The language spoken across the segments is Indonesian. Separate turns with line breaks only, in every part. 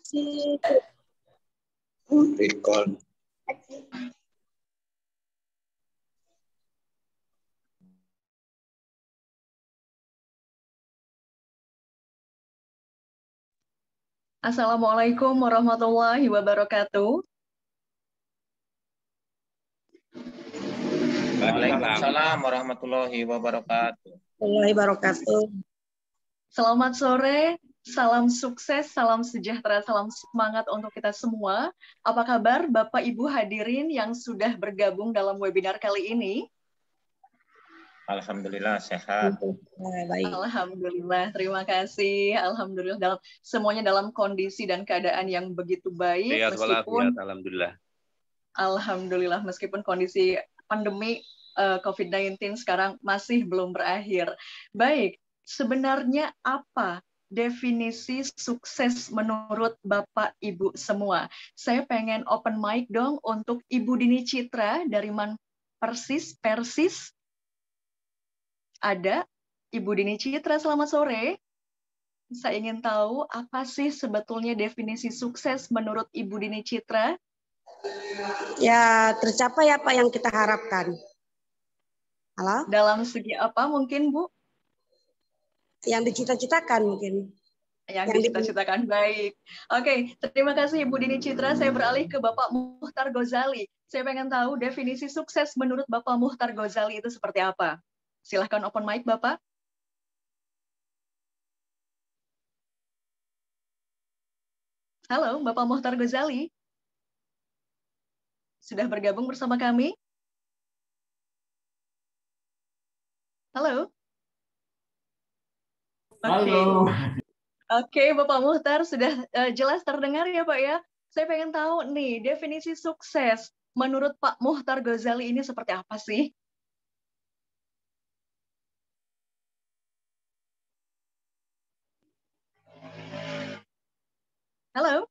Recall.
Assalamualaikum warahmatullahi wabarakatuh.
Waalaikumsalam warahmatullahi wabarakatuh.
Selamat sore, salam sukses, salam sejahtera, salam semangat untuk kita semua. Apa kabar Bapak Ibu hadirin yang sudah bergabung dalam webinar kali ini?
Alhamdulillah sehat.
Alhamdulillah, terima kasih. Alhamdulillah semuanya dalam kondisi dan keadaan yang begitu baik meskipun Alhamdulillah meskipun kondisi pandemi COVID-19 sekarang masih belum berakhir. Baik, sebenarnya apa definisi sukses menurut Bapak Ibu semua? Saya pengen open mic dong untuk Ibu Dini Citra dari Persis. Ada Ibu Dini Citra, selamat sore. Saya ingin tahu apa sih sebetulnya definisi sukses menurut Ibu Dini Citra?
Ya, tercapai apa yang kita harapkan. Halo?
Dalam segi apa mungkin, Bu?
Yang dicita-citakan mungkin.
Yang dicita-citakan, baik. Oke, terima kasih Ibu Dini Citra. Saya beralih ke Bapak Muhtar Ghazali. Saya pengen tahu definisi sukses menurut Bapak Muhtar Ghazali itu seperti apa? Silahkan open mic, Bapak. Halo, Bapak Muhtar Ghazali. Sudah bergabung bersama kami? Halo? Oke, Bapak Muhtar, sudah jelas terdengar ya, Pak ya? Saya pengen tahu nih, definisi sukses menurut Pak Muhtar Ghazali ini seperti apa sih? Halo?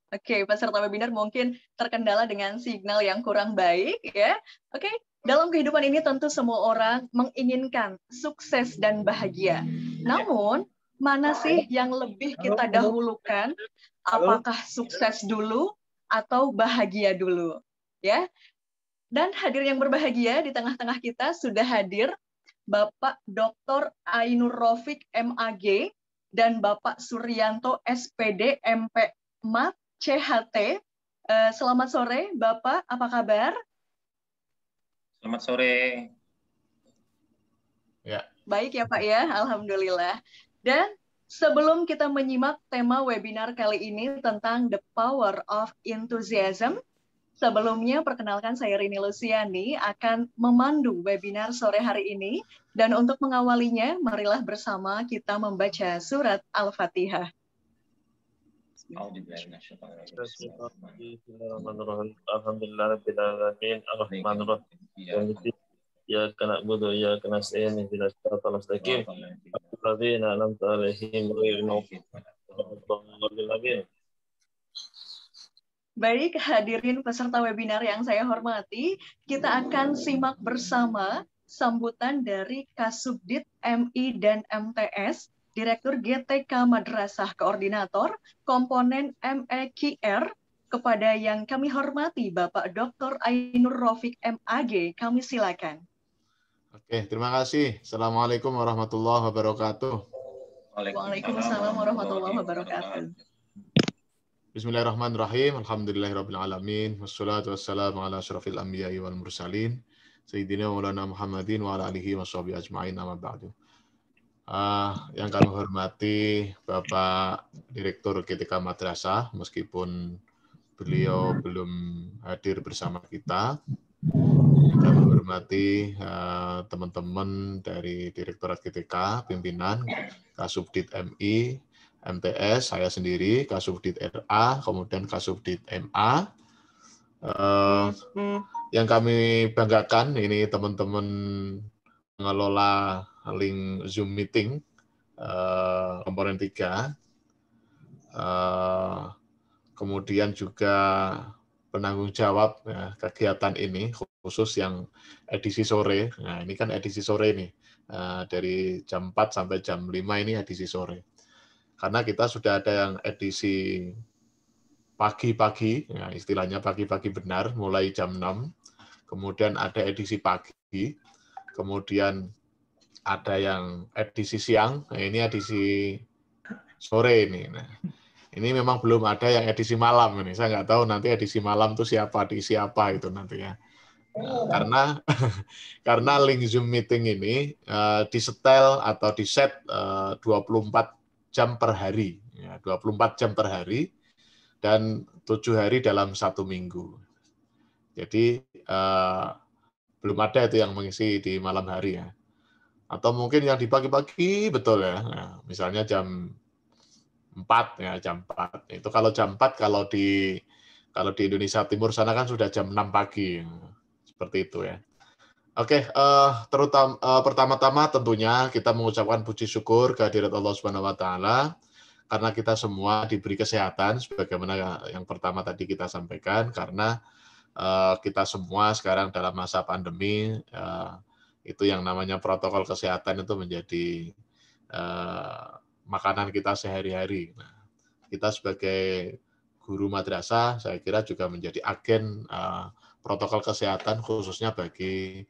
Oke, peserta webinar mungkin terkendala dengan signal yang kurang baik ya. Oke, dalam kehidupan ini tentu semua orang menginginkan sukses dan bahagia. Namun, mana sih yang lebih kita dahulukan? Apakah sukses dulu atau bahagia dulu? Ya. Dan hadir yang berbahagia di tengah-tengah kita sudah hadir Bapak Dr. Ainur Rafiq MAG dan Bapak Suryanto SPD MP Mat CHT. Selamat sore, Bapak. Apa kabar?
Selamat sore.
Ya. Baik ya, Pak ya. Alhamdulillah. Dan sebelum kita menyimak tema webinar kali ini tentang The Power of Enthusiasm, sebelumnya perkenalkan saya Rini Luciani akan memandu webinar sore hari ini. Dan untuk mengawalinya, marilah bersama kita membaca surat Al-Fatihah.
Alhamdulillahirabbil alamin arrahmanir rahim iyyaka na'budu wa iyyaka nasta'in ihdinas siratal mustaqim alladzina an'amta 'alaihim ghairil maghdubi 'alaihim.
Baik, hadirin peserta webinar yang saya hormati, kita akan simak bersama sambutan dari Kasubdit MI dan MTS Direktur GTK Madrasah Koordinator, komponen MEQR, kepada yang kami hormati Bapak Dr. Ainur Rafiq MAG. Kami silakan.
Oke, terima kasih. Assalamualaikum warahmatullahi wabarakatuh.
Waalaikumsalam warahmatullahi wabarakatuh.
Bismillahirrahmanirrahim. Alhamdulillahirabbil alamin. Wassalatu wassalamu ala asyrafil anbiya'i wal mursalin. Sayyidina Maulana Muhammadin wa ala alihi washabihi ajma'in, amma ba'du. Yang kami hormati Bapak Direktur GTK Madrasah, meskipun beliau belum hadir bersama kita. Kami hormati teman-teman dari Direktorat GTK, pimpinan, Kasubdit MI, MTS, saya sendiri, Kasubdit RA, kemudian Kasubdit MA. Yang kami banggakan, ini teman-teman mengelola link Zoom meeting komponen 3, kemudian juga penanggung jawab kegiatan ini, khusus yang edisi sore. Nah, ini kan edisi sore nih, dari jam 4 sampai jam 5 ini edisi sore. Karena kita sudah ada yang edisi pagi-pagi, ya, istilahnya pagi-pagi benar, mulai jam 6. Kemudian ada edisi pagi, kemudian ada yang edisi siang, nah ini edisi sore ini. Nah, ini memang belum ada yang edisi malam ini. Saya nggak tahu nanti edisi malam itu siapa, diisi apa itu nanti ya. Nah, karena link Zoom meeting ini disetel atau diset 24 jam per hari, ya, 24 jam per hari dan 7 hari dalam 1 minggu. Jadi belum ada itu yang mengisi di malam hari ya. Atau mungkin yang di pagi-pagi betul ya. Nah, misalnya jam 4 ya, jam 4. Itu kalau jam 4 kalau di Indonesia Timur sana kan sudah jam 6 pagi. Seperti itu ya. Oke, pertama-tama tentunya kita mengucapkan puji syukur kehadirat Allah Subhanahu wa taala karena kita semua diberi kesehatan sebagaimana yang pertama tadi kita sampaikan, karena kita semua sekarang dalam masa pandemi, itu yang namanya protokol kesehatan itu menjadi makanan kita sehari-hari. Nah, kita sebagai guru madrasah saya kira juga menjadi agen protokol kesehatan khususnya bagi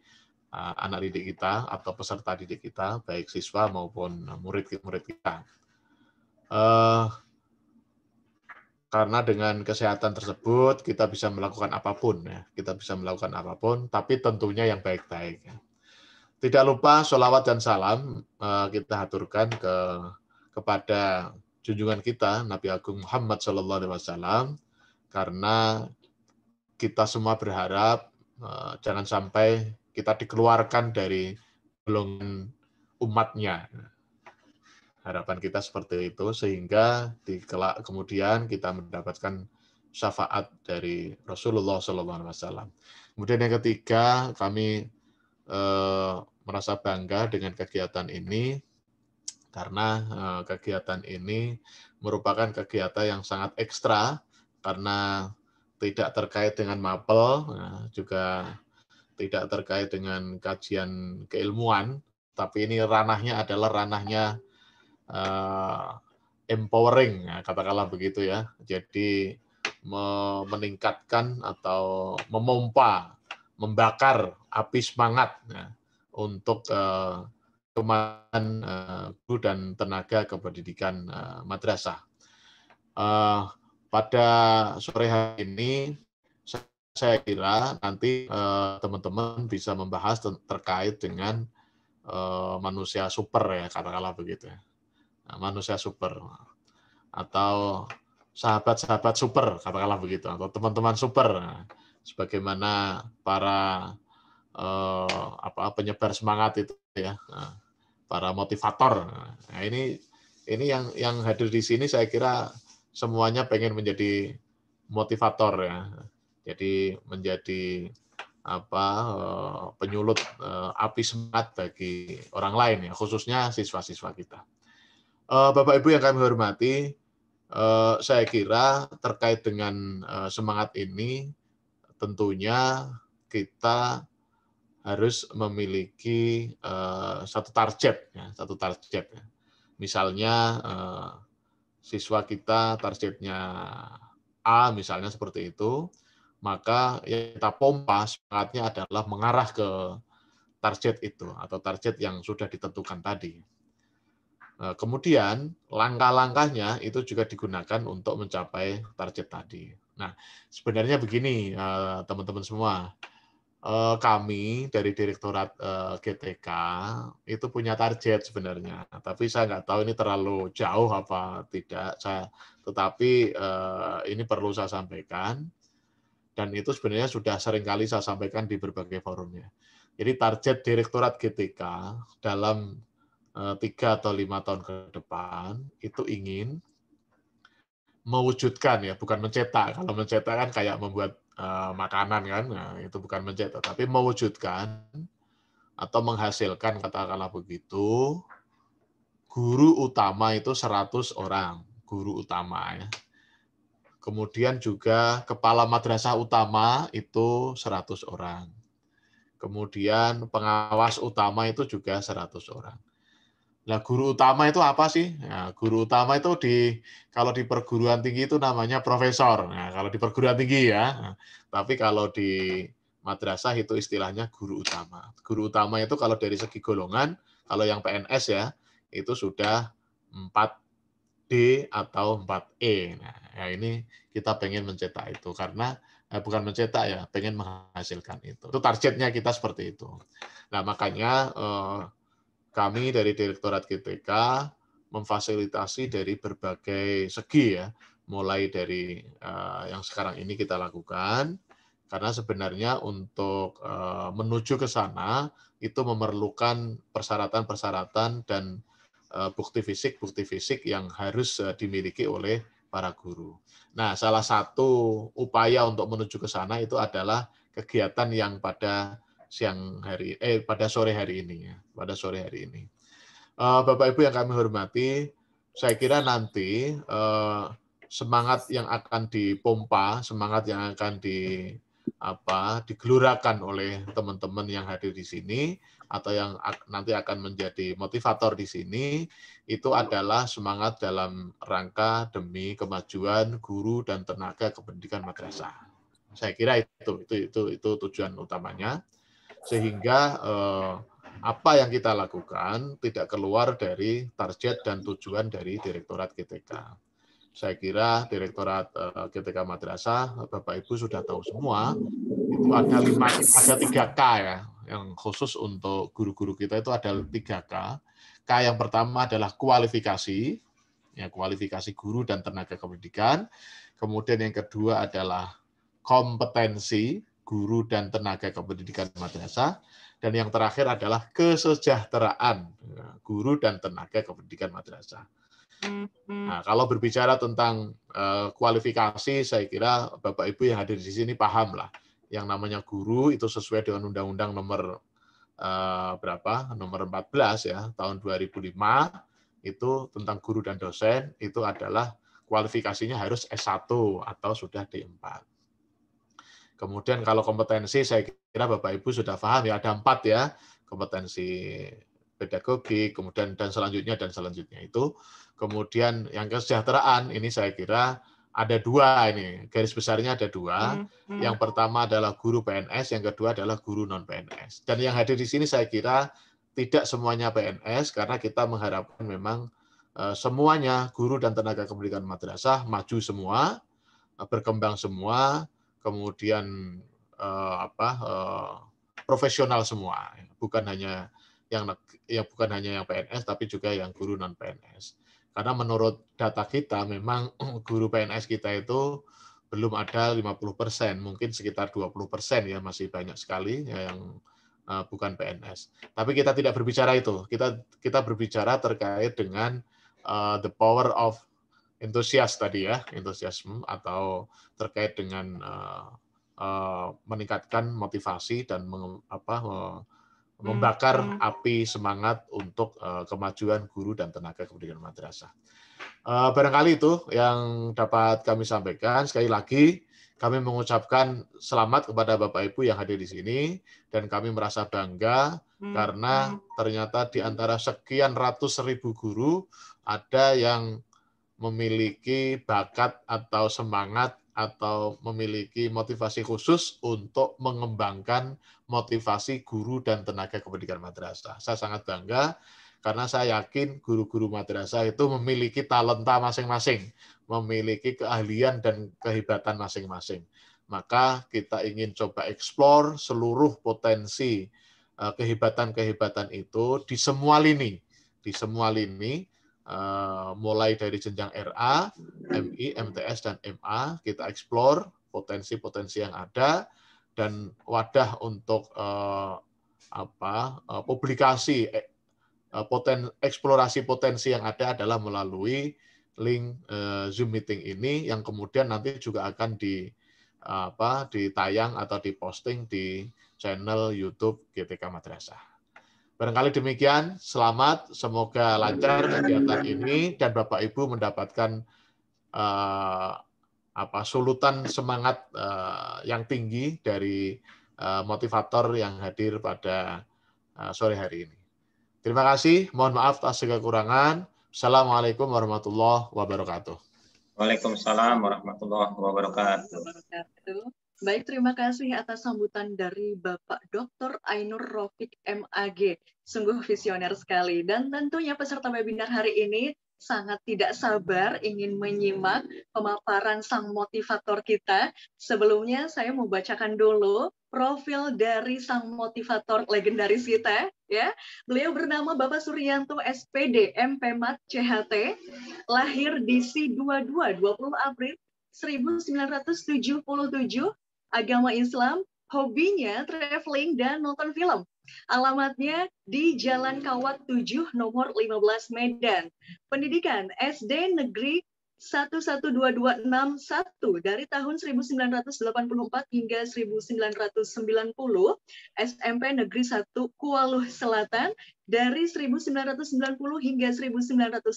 anak didik kita atau peserta didik kita, baik siswa maupun murid-murid kita. Karena dengan kesehatan tersebut kita bisa melakukan apapun, ya. Kita bisa melakukan apapun, tapi tentunya yang baik-baik. Ya. Tidak lupa sholawat dan salam kita haturkan kepada junjungan kita Nabi Agung Muhammad SAW, karena kita semua berharap jangan sampai kita dikeluarkan dari golongan umatnya. Harapan kita seperti itu, sehingga kemudian kita mendapatkan syafaat dari Rasulullah SAW. Kemudian yang ketiga, kami merasa bangga dengan kegiatan ini, karena kegiatan ini merupakan kegiatan yang sangat ekstra, karena tidak terkait dengan mapel, juga tidak terkait dengan kajian keilmuan, tapi ini ranahnya adalah ranahnya empowering, ya, katakanlah begitu ya. Jadi meningkatkan atau memompa, membakar api semangat ya, untuk kemampuan guru dan tenaga kependidikan madrasah. Pada sore hari ini saya kira nanti teman-teman bisa membahas terkait dengan manusia super ya, katakanlah begitu ya. Nah, manusia super atau sahabat-sahabat super, katakanlah begitu, atau teman-teman super. Nah, sebagaimana para penyebar semangat itu ya, para motivator. Nah, ini yang hadir di sini saya kira semuanya pengen menjadi motivator ya. Jadi menjadi penyulut api semangat bagi orang lain ya, khususnya siswa-siswa kita. Bapak Ibu yang kami hormati, saya kira terkait dengan semangat ini tentunya kita harus memiliki satu target ya, Misalnya siswa kita targetnya A misalnya seperti itu, maka yang kita pompa semangatnya adalah mengarah ke target itu atau target yang sudah ditentukan tadi. Kemudian langkah-langkahnya itu juga digunakan untuk mencapai target tadi. Nah, sebenarnya begini teman-teman semua, kami dari Direktorat GTK itu punya target sebenarnya, tapi saya nggak tahu ini terlalu jauh apa tidak. Tetapi ini perlu saya sampaikan. Dan itu sebenarnya sudah seringkali saya sampaikan di berbagai forumnya. Jadi target Direktorat GTK dalam 3 atau 5 tahun ke depan itu ingin mewujudkan ya, bukan mencetak. Kalau mencetak kan kayak membuat makanan kan, nah, itu bukan mencetak, tapi mewujudkan atau menghasilkan, katakanlah begitu, guru utama itu 100 orang, guru utama ya. Kemudian juga kepala madrasah utama itu 100 orang. Kemudian pengawas utama itu juga 100 orang. Nah, guru utama itu apa sih? Nah, guru utama itu kalau di perguruan tinggi itu namanya profesor. Nah, kalau di perguruan tinggi ya. Nah, tapi kalau di madrasah itu istilahnya guru utama. Guru utama itu kalau dari segi golongan, kalau yang PNS ya, itu sudah 4D atau 4E. Nah, ya ini kita pengen mencetak itu karena bukan mencetak ya, pengen menghasilkan itu. Itu targetnya kita seperti itu. Nah, makanya kami dari Direktorat GTK memfasilitasi dari berbagai segi ya, mulai dari yang sekarang ini kita lakukan, karena sebenarnya untuk menuju ke sana itu memerlukan persyaratan-persyaratan dan bukti fisik yang harus dimiliki oleh para guru. Nah, salah satu upaya untuk menuju ke sana itu adalah kegiatan yang pada sore hari ini ya, pada sore hari ini. Bapak Ibu yang kami hormati, saya kira nanti semangat yang akan dipompa, semangat yang akan digelurakan oleh teman-teman yang hadir di sini atau yang nanti akan menjadi motivator di sini itu adalah semangat dalam rangka demi kemajuan guru dan tenaga kependidikan madrasah. Saya kira itu tujuan utamanya, sehingga apa yang kita lakukan tidak keluar dari target dan tujuan dari Direktorat GTK. Saya kira Direktorat GTK Madrasah, Bapak Ibu sudah tahu semua, itu ada 3K ya, yang khusus untuk guru-guru kita itu ada 3K. K yang pertama adalah kualifikasi, ya, kualifikasi guru dan tenaga kependidikan. Kemudian yang kedua adalah kompetensi guru dan tenaga kependidikan madrasah. Dan yang terakhir adalah kesejahteraan guru dan tenaga kependidikan madrasah. Nah, kalau berbicara tentang kualifikasi, saya kira Bapak Ibu yang hadir di sini paham lah. Yang namanya guru itu sesuai dengan Undang-Undang nomor nomor 14 ya, tahun 2005, itu tentang guru dan dosen, itu adalah kualifikasinya harus S1 atau sudah D4. Kemudian kalau kompetensi, saya kira Bapak Ibu sudah paham ya, ada 4 ya, kompetensi pedagogik, kemudian dan selanjutnya itu. Kemudian yang kesejahteraan, ini saya kira ada 2 ini, garis besarnya ada 2. Yang pertama adalah guru PNS, yang kedua adalah guru non-PNS. Dan yang hadir di sini saya kira tidak semuanya PNS, karena kita mengharapkan memang semuanya guru dan tenaga kependidikan madrasah maju semua, berkembang semua, kemudian profesional semua, bukan hanya yang PNS, tapi juga yang guru non PNS. Karena menurut data kita memang guru PNS kita itu belum ada 50%, mungkin sekitar 20% ya, masih banyak sekali yang bukan PNS. Tapi kita tidak berbicara itu, kita berbicara terkait dengan the power of enthusiast tadi ya, entusiasme, atau terkait dengan meningkatkan motivasi dan membakar api semangat untuk kemajuan guru dan tenaga kependidikan madrasah. Barangkali itu yang dapat kami sampaikan. Sekali lagi kami mengucapkan selamat kepada Bapak Ibu yang hadir di sini, dan kami merasa bangga karena ternyata di antara sekian ratus ribu guru ada yang memiliki bakat atau semangat atau memiliki motivasi khusus untuk mengembangkan motivasi guru dan tenaga kependidikan madrasah. Saya sangat bangga karena saya yakin guru-guru madrasah itu memiliki talenta masing-masing, memiliki keahlian dan kehebatan masing-masing. Maka kita ingin coba eksplor seluruh potensi kehebatan-kehebatan itu di semua lini, mulai dari jenjang RA, MI, MTS, dan MA, kita eksplor potensi-potensi yang ada, dan wadah untuk publikasi eksplorasi potensi yang ada adalah melalui link Zoom meeting ini, yang kemudian nanti juga akan ditayang atau diposting di channel YouTube GTK Madrasah. Barangkali demikian, selamat, semoga lancar kegiatan ini, dan Bapak Ibu mendapatkan sulutan semangat yang tinggi dari motivator yang hadir pada sore hari ini. Terima kasih. Mohon maaf atas segala kekurangan. Assalamualaikum warahmatullahi wabarakatuh.
Waalaikumsalam warahmatullahi wabarakatuh.
Baik, terima kasih atas sambutan dari Bapak Dr. Ainur Rafiq MAG. Sungguh visioner sekali. Dan tentunya peserta webinar hari ini sangat tidak sabar ingin menyimak pemaparan sang motivator kita. Sebelumnya saya mau bacakan dulu profil dari sang motivator legendaris kita. Ya, beliau bernama Bapak Suryanto SPD, MPMat CHT, lahir di Si22, 20 April 1977, agama Islam, hobinya traveling dan nonton film. Alamatnya di Jalan Kawat 7, nomor 15 Medan. Pendidikan SD Negeri 11261 dari tahun 1984 hingga 1990, SMP Negeri 1 Kualuh Selatan dari 1990 hingga 1993,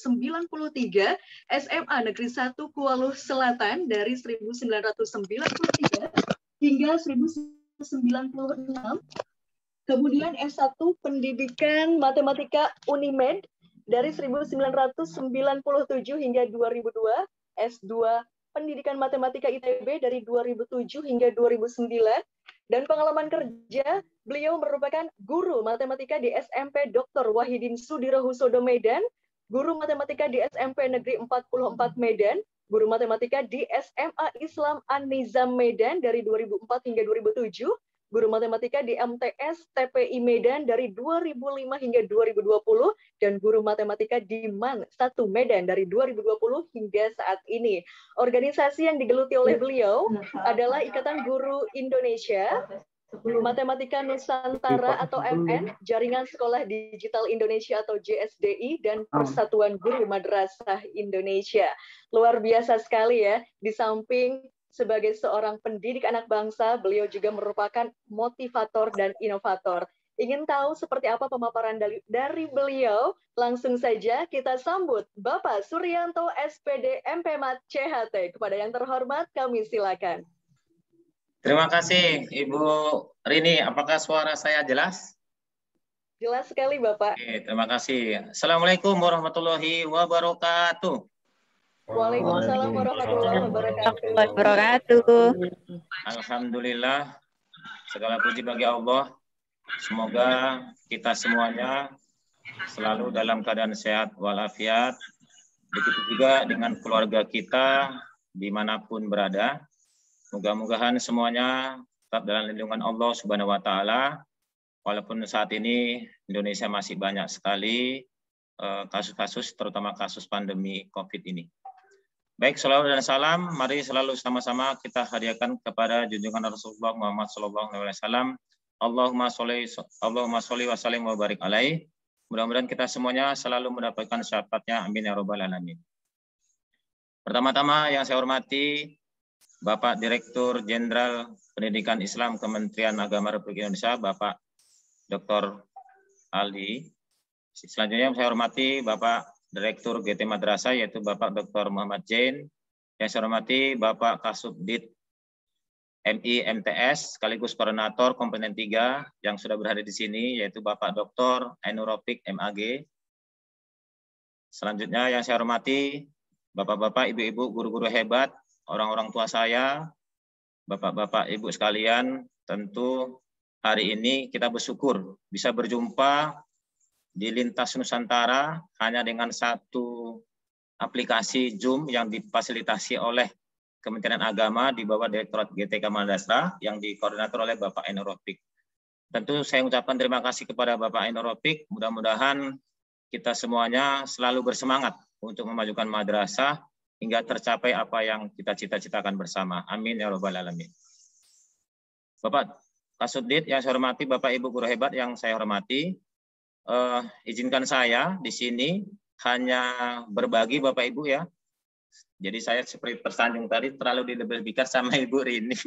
SMA Negeri 1 Kualuh Selatan dari 1993 hingga 1996, kemudian S1 Pendidikan Matematika Unimed dari 1997 hingga 2002, S2 Pendidikan Matematika ITB dari 2007 hingga 2009, dan pengalaman kerja, beliau merupakan guru matematika di SMP Dr. Wahidin Sudirohusodo Medan, guru matematika di SMP Negeri 44 Medan, guru matematika di SMA Islam An-Nizam Medan dari 2004 hingga 2007, guru matematika di MTS TPI Medan dari 2005 hingga 2020, dan guru matematika di MAN 1 Medan dari 2020 hingga saat ini. Organisasi yang digeluti oleh beliau adalah Ikatan Guru Indonesia, Matematika Nusantara atau MN, Jaringan Sekolah Digital Indonesia atau JSDI, dan Persatuan Guru Madrasah Indonesia. Luar biasa sekali ya, di samping sebagai seorang pendidik anak bangsa, beliau juga merupakan motivator dan inovator. Ingin tahu seperti apa pemaparan dari beliau? Langsung saja kita sambut Bapak Suryanto SPD MPMat CHT. Kepada yang terhormat, kami silakan.
Terima kasih Ibu Rini. Apakah suara saya jelas?
Jelas sekali Bapak.
Oke, terima kasih. Assalamualaikum warahmatullahi wabarakatuh.
Waalaikumsalam warahmatullahi wabarakatuh.
Alhamdulillah, segala puji bagi Allah. Semoga kita semuanya selalu dalam keadaan sehat walafiat. Begitu juga dengan keluarga kita dimanapun berada. Moga-mogahan semuanya tetap dalam lindungan Allah Subhanahu wa Ta'ala. Walaupun saat ini Indonesia masih banyak sekali kasus-kasus, terutama kasus pandemi COVID ini. Baik, salawat dan salam, mari selalu sama-sama kita hadiahkan kepada junjungan Rasulullah Muhammad SAW. Allahumma sholli wa sallim wa barik alaih. Mudah-mudahan kita semuanya selalu mendapatkan syafaatnya. Amin ya rabbal alamin. Pertama-tama yang saya hormati Bapak Direktur Jenderal Pendidikan Islam Kementerian Agama Republik Indonesia, Bapak Dr. Aldi. Selanjutnya yang saya hormati Bapak Direktur GT Madrasah, yaitu Bapak Dr. Muhammad Jain. Yang saya hormati Bapak Kasubdit MI MTS, sekaligus koordinator komponen 3 yang sudah berada di sini, yaitu Bapak Dr. Ainur Rafiq MAG. Selanjutnya yang saya hormati Bapak-bapak, ibu-ibu, guru-guru hebat, orang-orang tua saya, Bapak-bapak, ibu sekalian, tentu hari ini kita bersyukur bisa berjumpa di lintas Nusantara hanya dengan satu aplikasi Zoom yang difasilitasi oleh Kementerian Agama di bawah Direktorat GTK Madrasah yang dikoordinator oleh Bapak Ainur Rafiq. Tentu saya mengucapkan terima kasih kepada Bapak Ainur Rafiq. Mudah-mudahan kita semuanya selalu bersemangat untuk memajukan madrasah hingga tercapai apa yang kita cita-citakan bersama. Amin ya rabbal alamin. Bapak Kasubdit yang saya hormati, Bapak Ibu guru hebat yang saya hormati, izinkan saya di sini hanya berbagi Bapak Ibu ya. Jadi saya seperti tersanjung tadi terlalu dilebihkan sama Ibu Rini.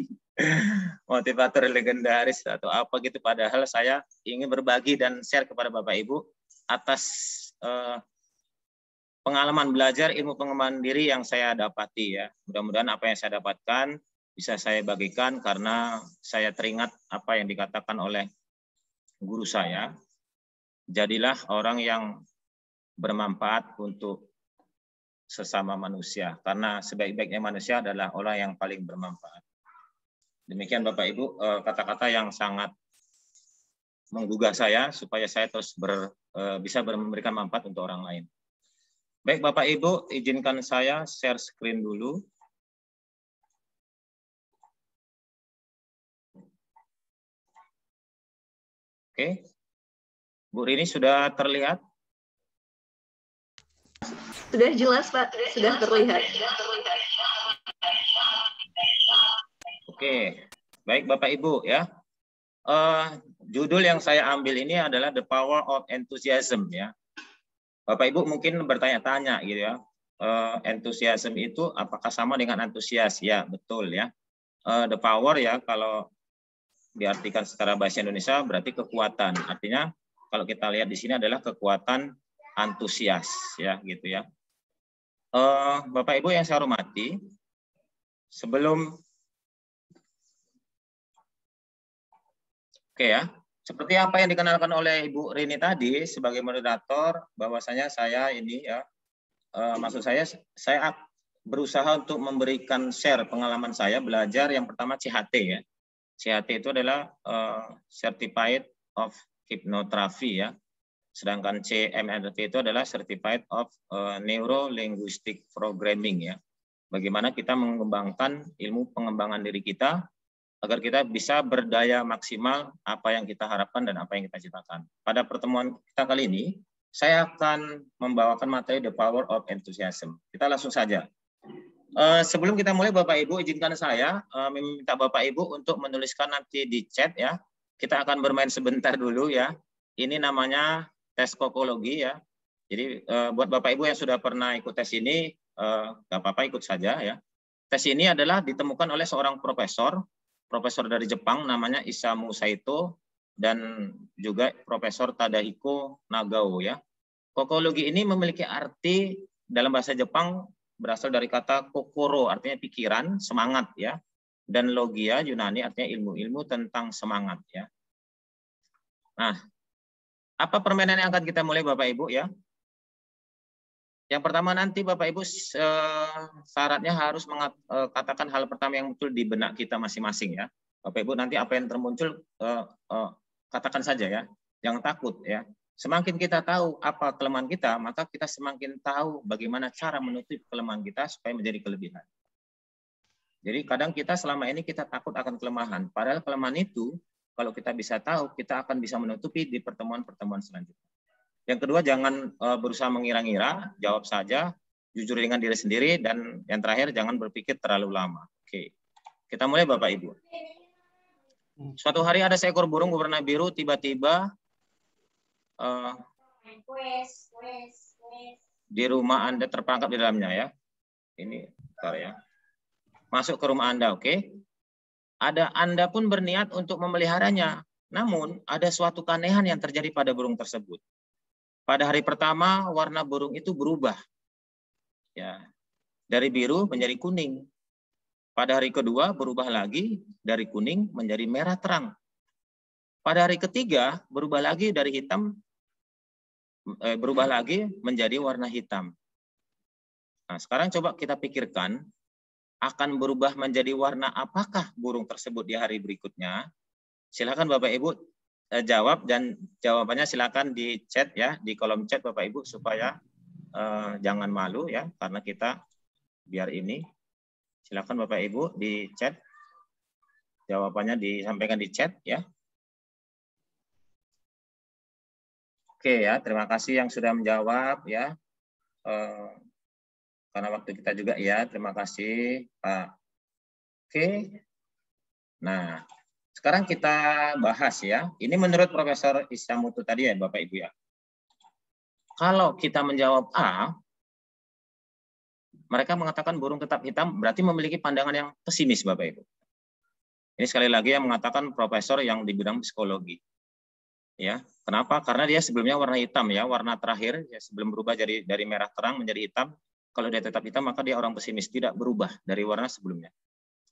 Motivator legendaris atau apa gitu. Padahal saya ingin berbagi dan share kepada Bapak Ibu atas pengalaman belajar ilmu pengembangan diri yang saya dapati ya. Mudah-mudahan apa yang saya dapatkan bisa saya bagikan karena saya teringat apa yang dikatakan oleh guru saya. jadilah orang yang bermanfaat untuk sesama manusia, karena sebaik-baiknya manusia adalah orang yang paling bermanfaat. Demikian Bapak Ibu kata-kata yang sangat menggugah saya supaya saya terus bisa memberikan manfaat untuk orang lain. Baik Bapak Ibu, izinkan saya share screen dulu. Oke, Bu Rini sudah terlihat?
Sudah jelas Pak, sudah terlihat.
Oke, baik Bapak Ibu ya. Judul yang saya ambil ini adalah The Power of Enthusiasm ya. Bapak Ibu mungkin bertanya-tanya gitu ya. Enthusiasm itu apakah sama dengan antusias? Ya, betul ya. The power ya kalau diartikan secara bahasa Indonesia berarti kekuatan. Artinya kalau kita lihat di sini adalah kekuatan antusias ya gitu ya. Bapak Ibu yang saya hormati, sebelum oke ya, seperti apa yang dikenalkan oleh Ibu Rini tadi sebagai moderator, bahwasanya saya ini ya, maksud saya berusaha untuk memberikan share pengalaman saya belajar yang pertama CHT ya. CHT itu adalah Certified of Hypnotherapy ya. Sedangkan CMNLP itu adalah Certified of Neuro Linguistic Programming ya. Bagaimana kita mengembangkan ilmu pengembangan diri kita agar kita bisa berdaya maksimal apa yang kita harapkan dan apa yang kita citakan. Pada pertemuan kita kali ini, saya akan membawakan materi The Power of Enthusiasm. Kita langsung saja. Sebelum kita mulai, Bapak Ibu, izinkan saya meminta Bapak Ibu untuk menuliskan nanti di chat ya. Kita akan bermain sebentar dulu ya. Ini namanya tes kokologi ya. Jadi buat Bapak Ibu yang sudah pernah ikut tes ini, nggak apa-apa ikut saja ya. Tes ini adalah ditemukan oleh seorang profesor dari Jepang namanya Isamu Saito dan juga Profesor Tadahiko Nagao ya. Kokologi ini memiliki arti dalam bahasa Jepang berasal dari kata kokoro artinya pikiran, semangat ya. Dan logia Yunani artinya ilmu-ilmu tentang semangat ya. Nah, apa permainan yang akan kita mulai Bapak Ibu ya? Yang pertama nanti Bapak Ibu syaratnya harus katakan hal pertama yang muncul di benak kita masing-masing ya. Bapak Ibu nanti apa yang termuncul katakan saja ya. Jangan takut ya. Semakin kita tahu apa kelemahan kita, maka kita semakin tahu bagaimana cara menutup kelemahan kita supaya menjadi kelebihan. Jadi kadang kita selama ini kita takut akan kelemahan. Padahal kelemahan itu kalau kita bisa tahu, kita akan bisa menutupi di pertemuan-pertemuan selanjutnya. Yang kedua, jangan berusaha mengira-ngira, jawab saja, jujur dengan diri sendiri, dan yang terakhir, jangan berpikir terlalu lama. Oke, kita mulai Bapak Ibu. Suatu hari ada seekor burung berwarna biru, tiba-tiba di rumah Anda terperangkap di dalamnya ya. Ini, bentar ya. Masuk ke rumah Anda, oke? Anda pun berniat untuk memeliharanya. Namun, ada suatu keanehan yang terjadi pada burung tersebut. Pada hari pertama, warna burung itu berubah. Ya, dari biru menjadi kuning. Pada hari kedua, berubah lagi dari kuning menjadi merah terang. Pada hari ketiga, berubah lagi dari hitam, berubah lagi menjadi warna hitam. Nah, sekarang coba kita pikirkan, akan berubah menjadi warna apakah burung tersebut di hari berikutnya? Silakan Bapak Ibu jawab, dan jawabannya silakan di chat ya, di kolom chat Bapak Ibu supaya jangan malu ya, karena kita biar ini. Silakan Bapak Ibu di chat, jawabannya disampaikan di chat ya. Oke ya, terima kasih yang sudah menjawab ya. Karena waktu kita juga ya, terima kasih Pak. Oke. Nah, sekarang kita bahas ya. Ini menurut Profesor Isamuto tadi ya Bapak Ibu ya. Kalau kita menjawab A, mereka mengatakan burung tetap hitam berarti memiliki pandangan yang pesimis Bapak Ibu. Ini sekali lagi yang mengatakan profesor yang di bidang psikologi. Ya, kenapa? Karena dia sebelumnya warna hitam ya, warna terakhir ya, sebelum berubah dari merah terang menjadi hitam. Kalau dia tetap hitam maka dia orang pesimis, tidak berubah dari warna sebelumnya.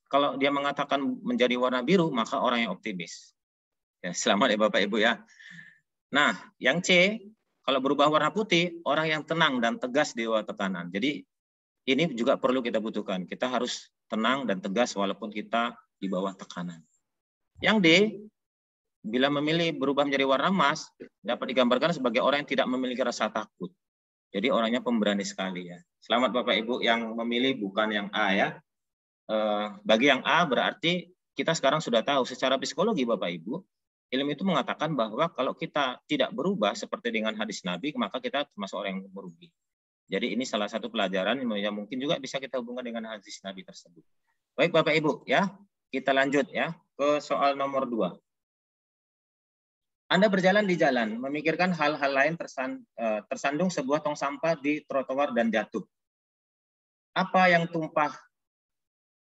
Kalau dia mengatakan menjadi warna biru maka orang yang optimis. Ya, selamat ya Bapak Ibu ya. Nah, yang C, kalau berubah warna putih, orang yang tenang dan tegas di bawah tekanan. Jadi ini juga perlu kita butuhkan. Kita harus tenang dan tegas walaupun kita di bawah tekanan. Yang D, bila memilih berubah menjadi warna emas, dapat digambarkan sebagai orang yang tidak memiliki rasa takut. Jadi orangnya pemberani sekali ya. Selamat Bapak Ibu yang memilih bukan yang A ya. Bagi yang A berarti kita sekarang sudah tahu secara psikologi Bapak Ibu, ilmu itu mengatakan bahwa kalau kita tidak berubah seperti dengan hadis Nabi, maka kita termasuk orang yang merugi. Jadi ini salah satu pelajaran yang mungkin juga bisa kita hubungkan dengan hadis Nabi tersebut. Baik Bapak Ibu ya, kita lanjut ya ke soal nomor 2. Anda berjalan di jalan, memikirkan hal-hal lain tersandung sebuah tong sampah di trotoar dan jatuh. Apa yang tumpah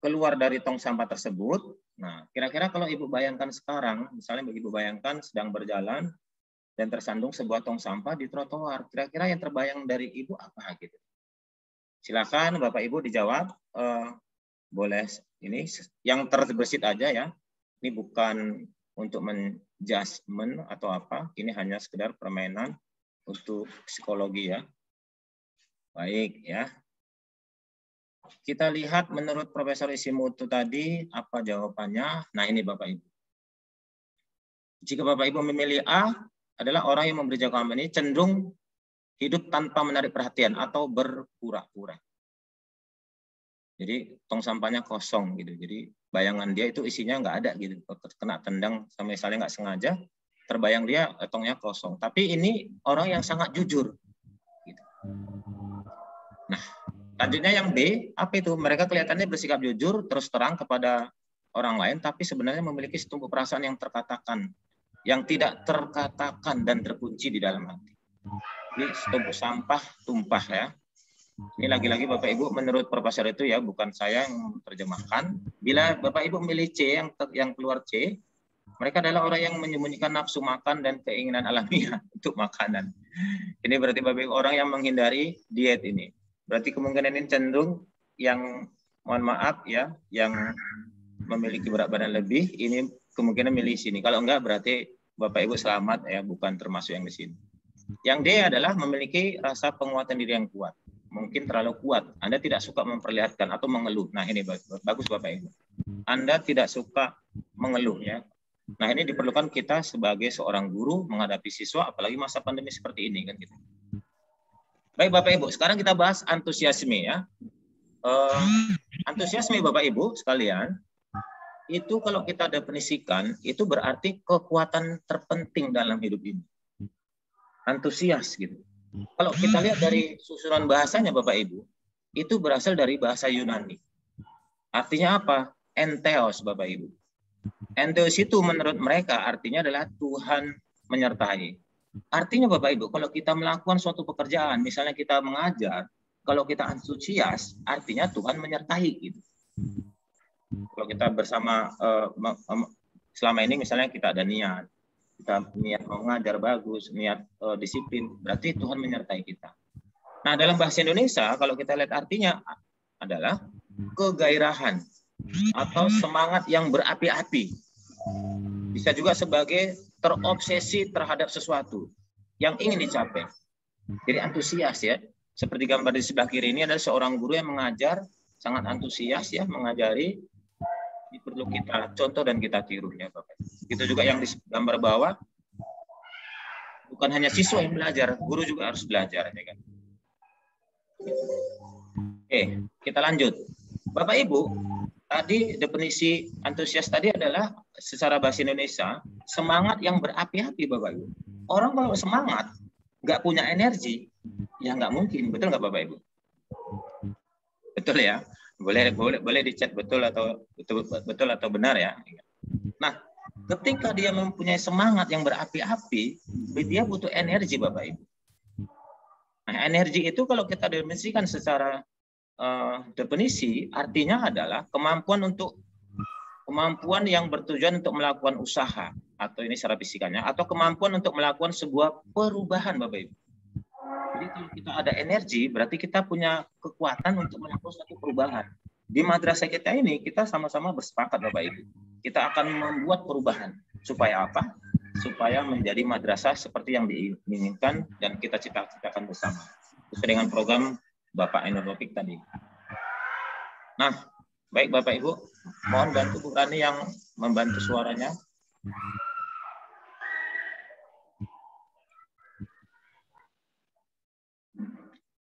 keluar dari tong sampah tersebut? Nah, kira-kira kalau Ibu bayangkan sekarang, misalnya Ibu bayangkan sedang berjalan dan tersandung sebuah tong sampah di trotoar, kira-kira yang terbayang dari Ibu apa gitu? Silakan Bapak Ibu dijawab. Boleh ini yang terbersit aja ya. Ini bukan untuk menjudgment atau apa, ini hanya sekedar permainan untuk psikologi ya. Baik ya. Kita lihat menurut Profesor Isimutu tadi apa jawabannya. Nah ini Bapak Ibu. Jika Bapak Ibu memilih A adalah orang yang memberi jawaban ini cenderung hidup tanpa menarik perhatian atau berpura-pura. Jadi tong sampahnya kosong gitu. Jadi bayangan dia itu isinya nggak ada gitu. Kena tendang sama misalnya nggak sengaja, terbayang dia tongnya kosong. Tapi ini orang yang sangat jujur. Gitu. Nah, lanjutnya yang B, apa itu? Mereka kelihatannya bersikap jujur, terus terang kepada orang lain, tapi sebenarnya memiliki setumpuk perasaan yang terkatakan, yang tidak terkatakan dan terkunci di dalam hati. Jadi setumpuk sampah tumpah ya. Ini lagi-lagi Bapak Ibu menurut Profesor itu ya, bukan saya yang menerjemahkan. Bila Bapak Ibu memilih C yang keluar C, mereka adalah orang yang menyembunyikan nafsu makan dan keinginan alamiah untuk makanan. Ini berarti Bapak Ibu orang yang menghindari diet ini. Berarti kemungkinan ini cenderung yang mohon maaf ya, yang memiliki berat badan lebih, ini kemungkinan milih sini. Kalau enggak berarti Bapak Ibu selamat ya, bukan termasuk yang di sini. Yang D adalah memiliki rasa penguatan diri yang kuat. Mungkin terlalu kuat. Anda tidak suka memperlihatkan atau mengeluh. Nah ini bagus Bapak Ibu. Anda tidak suka mengeluh ya. Nah ini diperlukan kita sebagai seorang guru menghadapi siswa, apalagi masa pandemi seperti ini kan gitu. Baik Bapak Ibu, sekarang kita bahas antusiasme ya. Antusiasme Bapak Ibu sekalian, itu kalau kita definisikan, itu berarti kekuatan terpenting dalam hidup ini. Antusias gitu. Kalau kita lihat dari susunan bahasanya Bapak Ibu, itu berasal dari bahasa Yunani. Artinya apa? Entheos Bapak Ibu. Entheos itu menurut mereka artinya adalah Tuhan menyertai. Artinya Bapak Ibu, kalau kita melakukan suatu pekerjaan, misalnya kita mengajar, kalau kita antusias, artinya Tuhan menyertai gitu. Kalau kita bersama selama ini misalnya kita ada niat, kita niat mau mengajar bagus, niat disiplin, berarti Tuhan menyertai kita. Nah, dalam bahasa Indonesia kalau kita lihat artinya adalah kegairahan atau semangat yang berapi-api. Bisa juga sebagai terobsesi terhadap sesuatu yang ingin dicapai. Jadi antusias ya. Seperti gambar di sebelah kiri ini adalah seorang guru yang mengajar, sangat antusias ya, mengajari. Ini perlu kita contoh dan kita tiru ya Bapak. Itu juga yang di gambar bawah, bukan hanya siswa yang belajar, guru juga harus belajar ya kan. Oke, kita lanjut. Bapak Ibu, tadi definisi antusias tadi adalah secara bahasa Indonesia semangat yang berapi-api Bapak Ibu. Orang kalau semangat nggak punya energi, ya nggak mungkin, betul nggak Bapak Ibu? Betul ya. Boleh di chat betul atau benar ya. Nah, ketika dia mempunyai semangat yang berapi-api, dia butuh energi Bapak Ibu. Nah, energi itu kalau kita definisikan secara definisi, artinya adalah kemampuan yang bertujuan untuk melakukan usaha, atau ini secara fisikanya, atau kemampuan untuk melakukan sebuah perubahan Bapak Ibu. Jadi kalau kita ada energi, berarti kita punya kekuatan untuk melakukan suatu perubahan. Di madrasah kita ini, kita sama-sama bersepakat Bapak Ibu. Kita akan membuat perubahan. Supaya apa? supaya menjadi madrasah seperti yang diinginkan dan kita cita-citakan bersama. Sesuai dengan program Bapak Ainur Rafiq tadi. Nah, baik Bapak Ibu, mohon bantu Bu Rani yang membantu suaranya.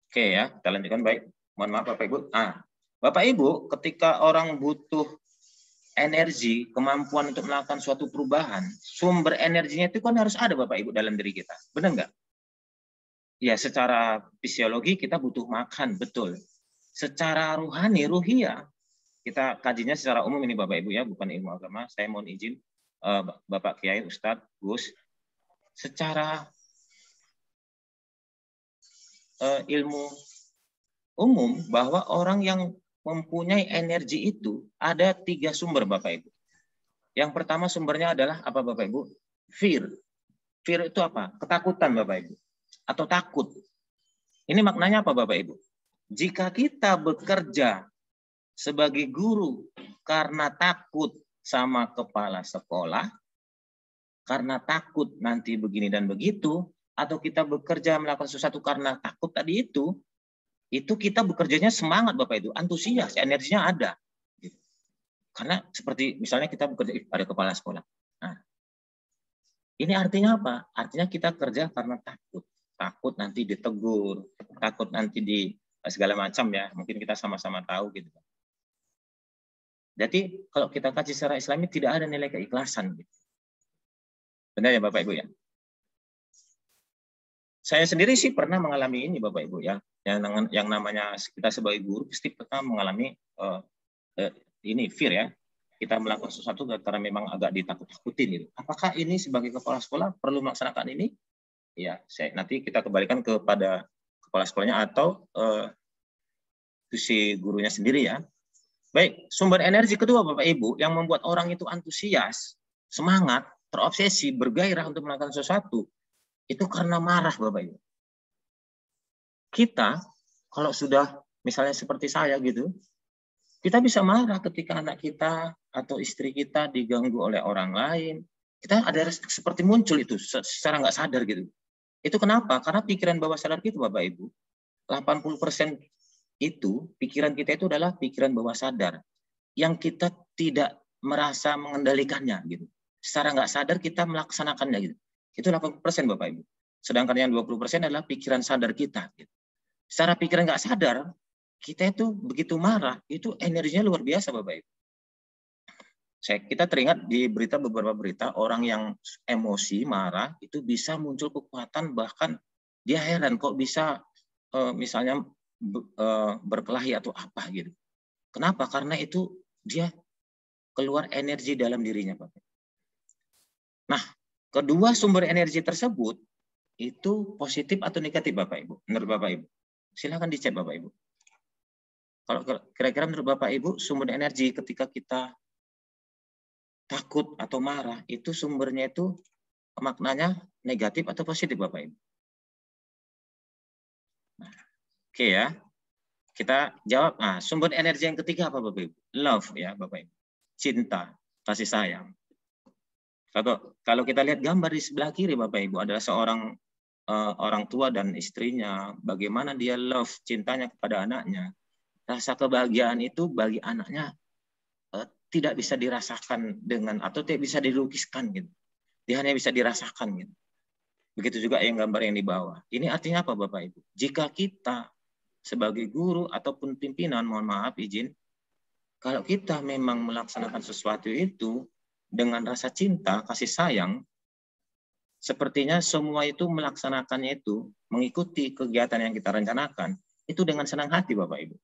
Oke ya, kita lanjutkan baik. Mohon maaf Bapak Ibu. Bapak Ibu, ketika orang butuh energi, kemampuan untuk melakukan suatu perubahan, sumber energinya itu kan harus ada Bapak Ibu dalam diri kita. Benar nggak? Ya, secara fisiologi kita butuh makan, betul. Secara rohani, ruhiyah, kita kajinya secara umum ini Bapak Ibu ya, bukan ilmu agama. Saya mohon izin Bapak Kiai, Ustadz, Gus. Secara ilmu umum bahwa orang yang mempunyai energi itu ada 3 sumber Bapak Ibu. Yang pertama sumbernya adalah apa Bapak Ibu? Fear. Fear itu apa? Ketakutan Bapak Ibu. Atau takut. Ini maknanya apa Bapak Ibu? Jika kita bekerja sebagai guru karena takut sama kepala sekolah, karena takut nanti begini dan begitu, atau kita bekerja melakukan sesuatu karena takut tadi itu kita bekerjanya semangat Bapak Ibu, antusias, energinya ada. Karena seperti misalnya kita bekerja pada kepala sekolah. Nah, ini artinya apa? Artinya kita kerja karena takut. Takut nanti ditegur, takut nanti di segala macam ya. Mungkin kita sama-sama tahu gitu. Jadi kalau kita kaji secara Islami tidak ada nilai keikhlasan. Gitu. Benar ya Bapak Ibu ya? Saya sendiri sih pernah mengalami ini Bapak Ibu ya. Yang namanya kita sebagai guru pasti pernah mengalami ini fear ya. Kita melakukan sesuatu karena memang agak ditakut-takutin gitu. Apakah ini sebagai kepala sekolah perlu melaksanakan ini? Ya, nanti kita kembalikan kepada kepala sekolahnya atau si gurunya sendiri ya. Baik, sumber energi kedua Bapak Ibu yang membuat orang itu antusias, semangat, terobsesi, bergairah untuk melakukan sesuatu. Itu karena marah Bapak Ibu. Kita kalau sudah misalnya seperti saya gitu, kita bisa marah ketika anak kita atau istri kita diganggu oleh orang lain. Kita ada seperti muncul itu secara nggak sadar gitu. Itu kenapa? Karena pikiran bawah sadar kita Bapak Ibu, 80% itu pikiran kita itu adalah pikiran bawah sadar yang kita tidak merasa mengendalikannya gitu. Secara nggak sadar kita melaksanakannya gitu. Itu 80% Bapak Ibu. Sedangkan yang 20% adalah pikiran sadar kita. Gitu. Secara pikiran nggak sadar, kita itu begitu marah, itu energinya luar biasa Bapak Ibu. Kita teringat di beberapa berita, orang yang emosi, marah, itu bisa muncul kekuatan, bahkan dia heran kok bisa misalnya berkelahi atau apa gitu. Kenapa? Karena itu dia keluar energi dalam dirinya Bapak. Nah, kedua sumber energi tersebut itu positif atau negatif Bapak Ibu? Menurut Bapak Ibu? Silakan dicek Bapak Ibu. Kalau kira-kira menurut Bapak Ibu sumber energi ketika kita takut atau marah itu sumbernya itu maknanya negatif atau positif Bapak Ibu? Nah, oke ya. Kita jawab. Nah, sumber energi yang ketiga apa Bapak Ibu? Love ya Bapak Ibu. Cinta, kasih sayang. Kalau kita lihat gambar di sebelah kiri Bapak Ibu adalah seorang orang tua dan istrinya, bagaimana dia love, cintanya kepada anaknya. Rasa kebahagiaan itu bagi anaknya tidak bisa dirasakan dengan atau tidak bisa dilukiskan gitu. Dia hanya bisa dirasakan gitu. Begitu juga yang gambar yang di bawah. Ini artinya apa Bapak Ibu? Jika kita sebagai guru ataupun pimpinan, mohon maaf izin, kalau kita memang melaksanakan sesuatu itu dengan rasa cinta, kasih sayang, sepertinya semua itu melaksanakannya itu, mengikuti kegiatan yang kita rencanakan, itu dengan senang hati Bapak Ibu.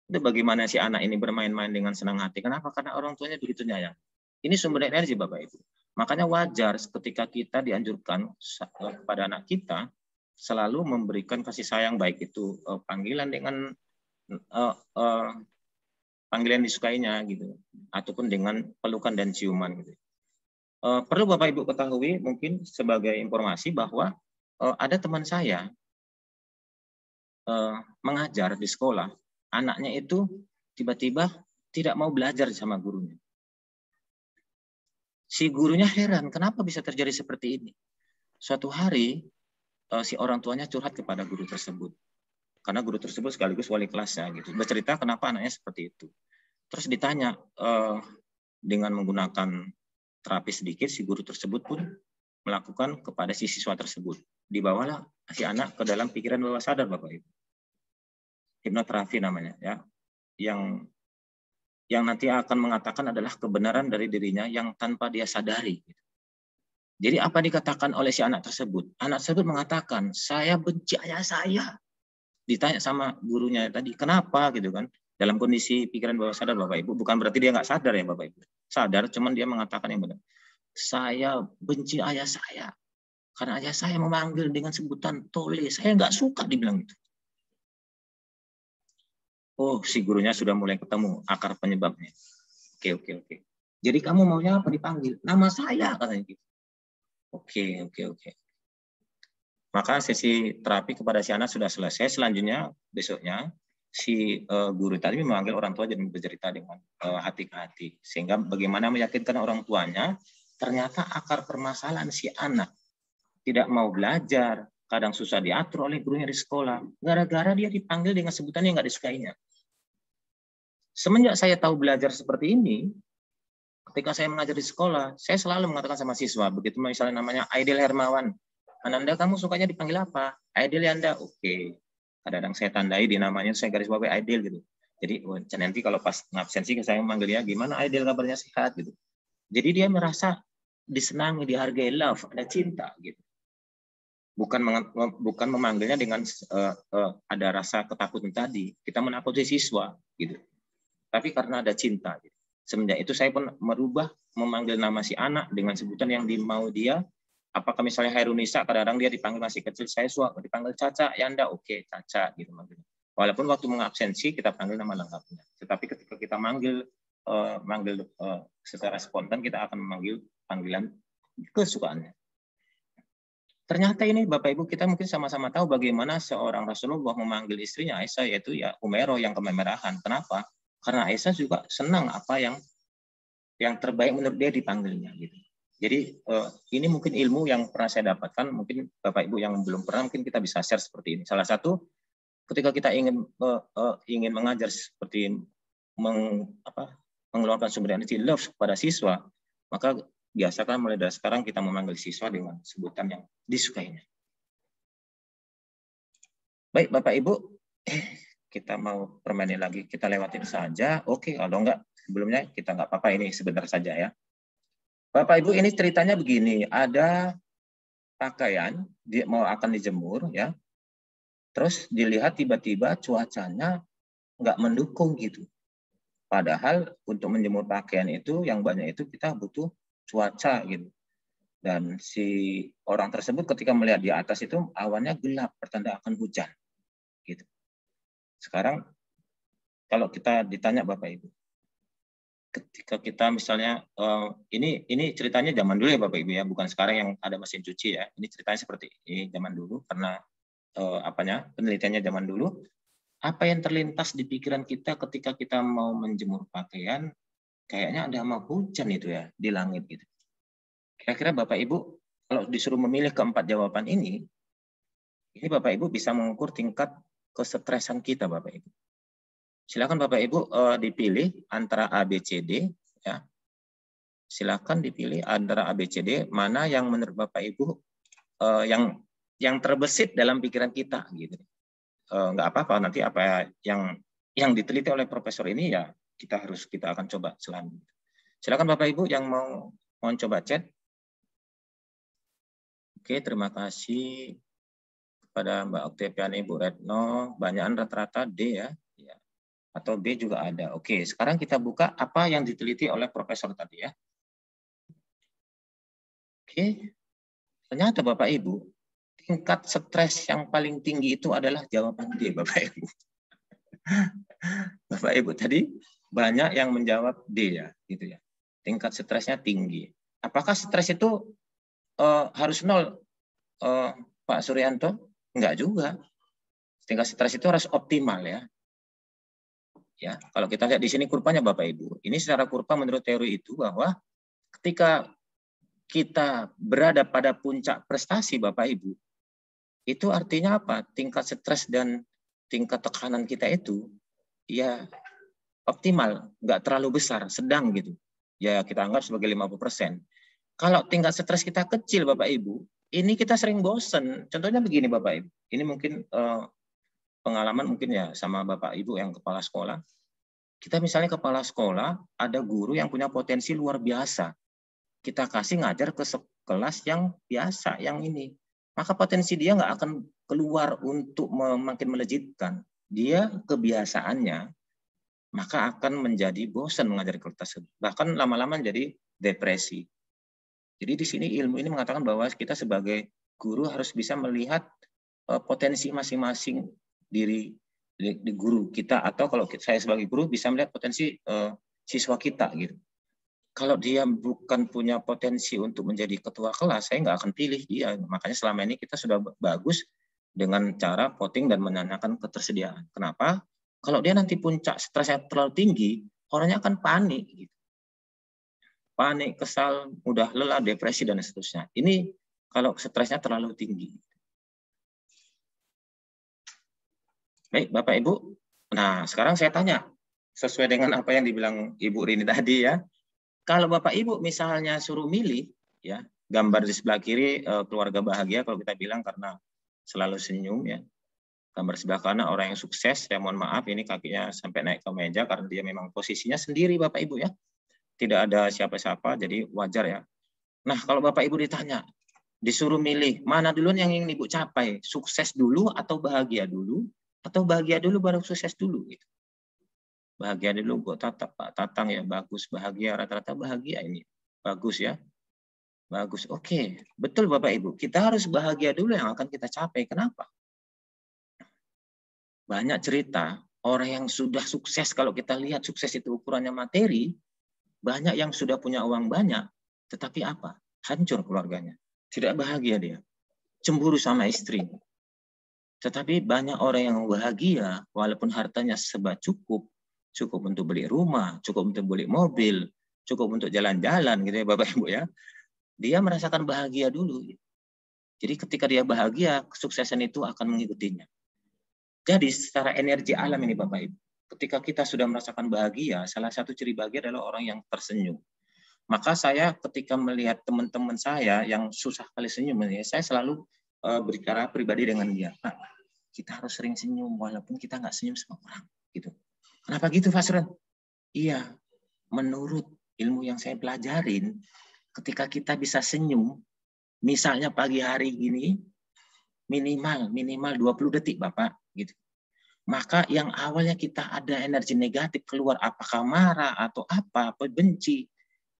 Itu bagaimana si anak ini bermain-main dengan senang hati. Kenapa? Karena orang tuanya begitu nyayang. Ini sumber energi Bapak Ibu. Makanya wajar ketika kita dianjurkan kepada anak kita, selalu memberikan kasih sayang, baik itu panggilan dengan panggilan disukainya gitu, ataupun dengan pelukan dan ciuman gitu. Perlu Bapak Ibu ketahui mungkin sebagai informasi bahwa ada teman saya mengajar di sekolah, anaknya itu tiba-tiba tidak mau belajar sama gurunya. Si gurunya heran, kenapa bisa terjadi seperti ini? Suatu hari, si orang tuanya curhat kepada guru tersebut. Karena guru tersebut sekaligus wali kelasnya. Gitu. Bercerita kenapa anaknya seperti itu. Terus ditanya, dengan menggunakan terapi sedikit, si guru tersebut pun melakukan kepada si siswa tersebut. Dibawalah si anak ke dalam pikiran bawah sadar, Bapak Ibu. Hipnoterapi namanya, ya. Yang nanti akan mengatakan adalah kebenaran dari dirinya yang tanpa dia sadari. Jadi apa dikatakan oleh si anak tersebut? Anak tersebut mengatakan, saya benci ayah saya. Ditanya sama gurunya tadi, kenapa gitu kan? Dalam kondisi pikiran bawah sadar, Bapak Ibu. Bukan berarti dia nggak sadar ya, Bapak Ibu. Sadar, cuman dia mengatakan yang benar. Saya benci ayah saya. Karena ayah saya memanggil dengan sebutan tole. Saya nggak suka dibilang itu. Oh, si gurunya sudah mulai ketemu akar penyebabnya. Oke. Jadi kamu maunya apa dipanggil? Nama saya, katanya gitu. Oke. Maka sesi terapi kepada si anak sudah selesai. Selanjutnya, besoknya, si guru tadi memanggil orang tua dan bercerita dengan hati ke hati. Sehingga bagaimana meyakinkan orang tuanya, ternyata akar permasalahan si anak tidak mau belajar, kadang susah diatur oleh gurunya di sekolah, gara-gara dia dipanggil dengan sebutan yang nggak disukainya. Semenjak saya tahu belajar seperti ini, ketika saya mengajar di sekolah, saya selalu mengatakan sama siswa, begitu misalnya namanya Aidil Hermawan, Ananda kamu sukanya dipanggil apa? Aidil Yanda, oke. Kadang-kadang saya tandai di namanya, saya garis bawahi Aidil gitu. Jadi nanti kalau pas ngabsensi saya memanggilnya, gimana Aidil kabarnya sehat gitu. Jadi dia merasa disenangi, dihargai, love, ada cinta gitu. Bukan memanggilnya dengan ada rasa ketakutan tadi. Kita menakuti siswa gitu. Tapi karena ada cinta. Gitu. Semenjak itu saya pun merubah memanggil nama si anak dengan sebutan yang dimau dia. Apakah misalnya Hairunisa, kadang-kadang dia dipanggil masih kecil, saya suka dipanggil Caca, Yanda, oke, Caca gitu manggilnya. Walaupun waktu mengabsensi kita panggil nama lengkapnya. Tetapi ketika kita manggil secara spontan, kita akan memanggil panggilan kesukaannya. Ternyata ini Bapak Ibu, kita mungkin sama-sama tahu bagaimana seorang Rasulullah memanggil istrinya Aisyah, yaitu ya Umairah yang kemerahan. Kenapa? Karena Aisyah juga senang apa yang terbaik menurut dia dipanggilnya gitu. Jadi ini mungkin ilmu yang pernah saya dapatkan, mungkin Bapak Ibu yang belum pernah mungkin kita bisa share seperti ini. Salah satu ketika kita ingin mengajar seperti mengeluarkan sumber energi love kepada siswa, maka biasakan mulai dari sekarang kita memanggil siswa dengan sebutan yang disukainya. Baik Bapak Ibu, kita mau permainin lagi, kita lewatin saja. Oke, kalau enggak, sebelumnya kita enggak apa-apa, ini sebentar saja ya. Bapak Ibu, ini ceritanya begini, ada pakaian mau akan dijemur ya. Terus dilihat tiba-tiba cuacanya enggak mendukung gitu. Padahal untuk menjemur pakaian itu yang banyak itu kita butuh cuaca gitu. Dan si orang tersebut ketika melihat di atas itu awannya gelap, pertanda akan hujan gitu. Sekarang kalau kita ditanya Bapak Ibu, ketika kita misalnya ini ceritanya zaman dulu ya Bapak Ibu ya, bukan sekarang yang ada mesin cuci ya. Ini ceritanya seperti ini zaman dulu karena penelitiannya zaman dulu. Apa yang terlintas di pikiran kita ketika kita mau menjemur pakaian, kayaknya ada mau hujan itu ya di langit gitu. Kira-kira Bapak Ibu kalau disuruh memilih keempat jawaban ini Bapak Ibu bisa mengukur tingkat kesetresan kita Bapak Ibu. Silakan Bapak Ibu dipilih antara A, B, C, D. Ya. Silakan dipilih antara A, B, C, D. Mana yang menurut Bapak Ibu yang terbesit dalam pikiran kita. Gitu. Nggak apa-apa, nanti apa yang diteliti oleh profesor ini ya kita akan coba selanjutnya. Silakan Bapak Ibu yang mau coba chat. Oke, terima kasih kepada Mbak Oktavian, Ibu Retno. Banyakan rata-rata D ya. Atau B juga ada. Oke, sekarang kita buka apa yang diteliti oleh profesor tadi ya. Oke, ternyata Bapak Ibu, tingkat stres yang paling tinggi itu adalah jawaban D, Bapak Ibu. Bapak Ibu tadi banyak yang menjawab D ya, gitu ya. Tingkat stresnya tinggi. Apakah stres itu harus 0, Pak Suryanto? Enggak juga. Tingkat stres itu harus optimal ya. Ya, kalau kita lihat di sini kurvanya Bapak Ibu, ini secara kurva menurut teori itu bahwa ketika kita berada pada puncak prestasi Bapak Ibu, itu artinya apa? Tingkat stres dan tingkat tekanan kita itu ya optimal, nggak terlalu besar, sedang gitu. Ya kita anggap sebagai 50%. Kalau tingkat stres kita kecil Bapak Ibu, ini kita sering bosen. Contohnya begini Bapak Ibu, ini mungkin pengalaman mungkin ya sama Bapak Ibu yang kepala sekolah. Kita misalnya kepala sekolah, ada guru yang punya potensi luar biasa. Kita kasih ngajar ke kelas yang biasa, yang ini. Maka potensi dia nggak akan keluar untuk makin melejitkan. Dia kebiasaannya, maka akan menjadi bosan mengajar kelas tersebut. Bahkan lama-lama jadi depresi. Jadi di sini ilmu ini mengatakan bahwa kita sebagai guru harus bisa melihat potensi masing-masing diri di guru kita, atau kalau saya sebagai guru bisa melihat potensi siswa kita gitu. Kalau dia bukan punya potensi untuk menjadi ketua kelas, saya nggak akan pilih dia. Makanya selama ini kita sudah bagus dengan cara voting dan menanyakan ketersediaan. Kenapa? Kalau dia nanti puncak stresnya terlalu tinggi, orangnya akan panik gitu. Panik, kesal, mudah lelah, depresi, dan seterusnya. Ini kalau stresnya terlalu tinggi. Baik, Bapak Ibu. Nah, sekarang saya tanya, sesuai dengan apa yang dibilang Ibu Rini tadi ya. Kalau Bapak Ibu misalnya suruh milih, ya gambar di sebelah kiri keluarga bahagia kalau kita bilang karena selalu senyum ya. Gambar sebelah kanan orang yang sukses, ya mohon maaf ini kakinya sampai naik ke meja karena dia memang posisinya sendiri Bapak Ibu ya. Tidak ada siapa-siapa, jadi wajar ya. Nah, kalau Bapak Ibu ditanya, disuruh milih, mana duluan yang ingin Ibu capai? Sukses dulu atau bahagia dulu? Atau bahagia dulu baru sukses dulu? Gitu. Bahagia dulu, Pak Tatang ya, bagus. Bahagia, rata-rata bahagia ini. Bagus ya. Bagus, oke. Betul Bapak Ibu, kita harus bahagia dulu yang akan kita capai. Kenapa? Banyak cerita, orang yang sudah sukses, kalau kita lihat sukses itu ukurannya materi, banyak yang sudah punya uang banyak, tetapi apa? Hancur keluarganya. Tidak bahagia dia. Cemburu sama istri. Tetapi banyak orang yang bahagia, walaupun hartanya serba cukup. Cukup untuk beli rumah, cukup untuk beli mobil, cukup untuk jalan-jalan, gitu ya Bapak Ibu ya. Dia merasakan bahagia dulu. Jadi ketika dia bahagia, kesuksesan itu akan mengikutinya. Jadi secara energi alam ini Bapak Ibu, ketika kita sudah merasakan bahagia, salah satu ciri bahagia adalah orang yang tersenyum. Maka saya ketika melihat teman-teman saya yang susah kali senyum, saya selalu berbicara pribadi dengan dia. Nah, kita harus sering senyum walaupun kita nggak senyum sama orang. Gitu. Kenapa gitu, Fasron? Iya, menurut ilmu yang saya pelajarin, ketika kita bisa senyum, misalnya pagi hari gini, minimal 20 detik, Bapak. Gitu. Maka yang awalnya kita ada energi negatif keluar, apakah marah atau apa benci,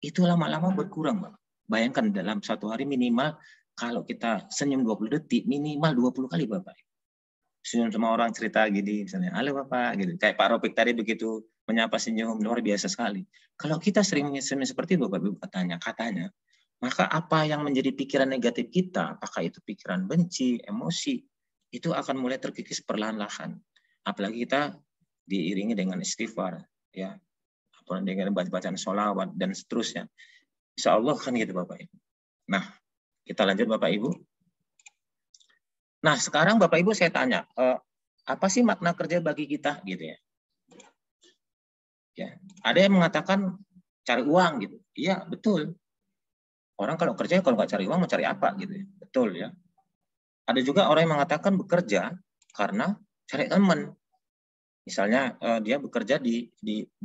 itu lama-lama berkurang, Bapak. Bayangkan dalam satu hari minimal kalau kita senyum 20 detik, minimal 20 kali, Bapak. Senyum sama orang cerita gini, misalnya, halo Bapak, gitu. Kayak Pak Ropik tadi begitu menyapa senyum, luar biasa sekali. Kalau kita sering senyum seperti itu, Bapak Ibu katanya, maka apa yang menjadi pikiran negatif kita, apakah itu pikiran benci, emosi, itu akan mulai terkikis perlahan-lahan. Apalagi kita diiringi dengan istighfar, ya, dengan bacaan sholawat dan seterusnya. Insya Allah kan gitu Bapak Ibu. Nah, kita lanjut Bapak Ibu. Nah, sekarang Bapak Ibu saya tanya, apa sih makna kerja bagi kita gitu ya? Ya, ada yang mengatakan cari uang gitu. Iya, betul. Orang kalau kerja kalau nggak cari uang mau cari apa gitu ya. Betul ya. Ada juga orang yang mengatakan bekerja karena cari teman. Misalnya dia bekerja di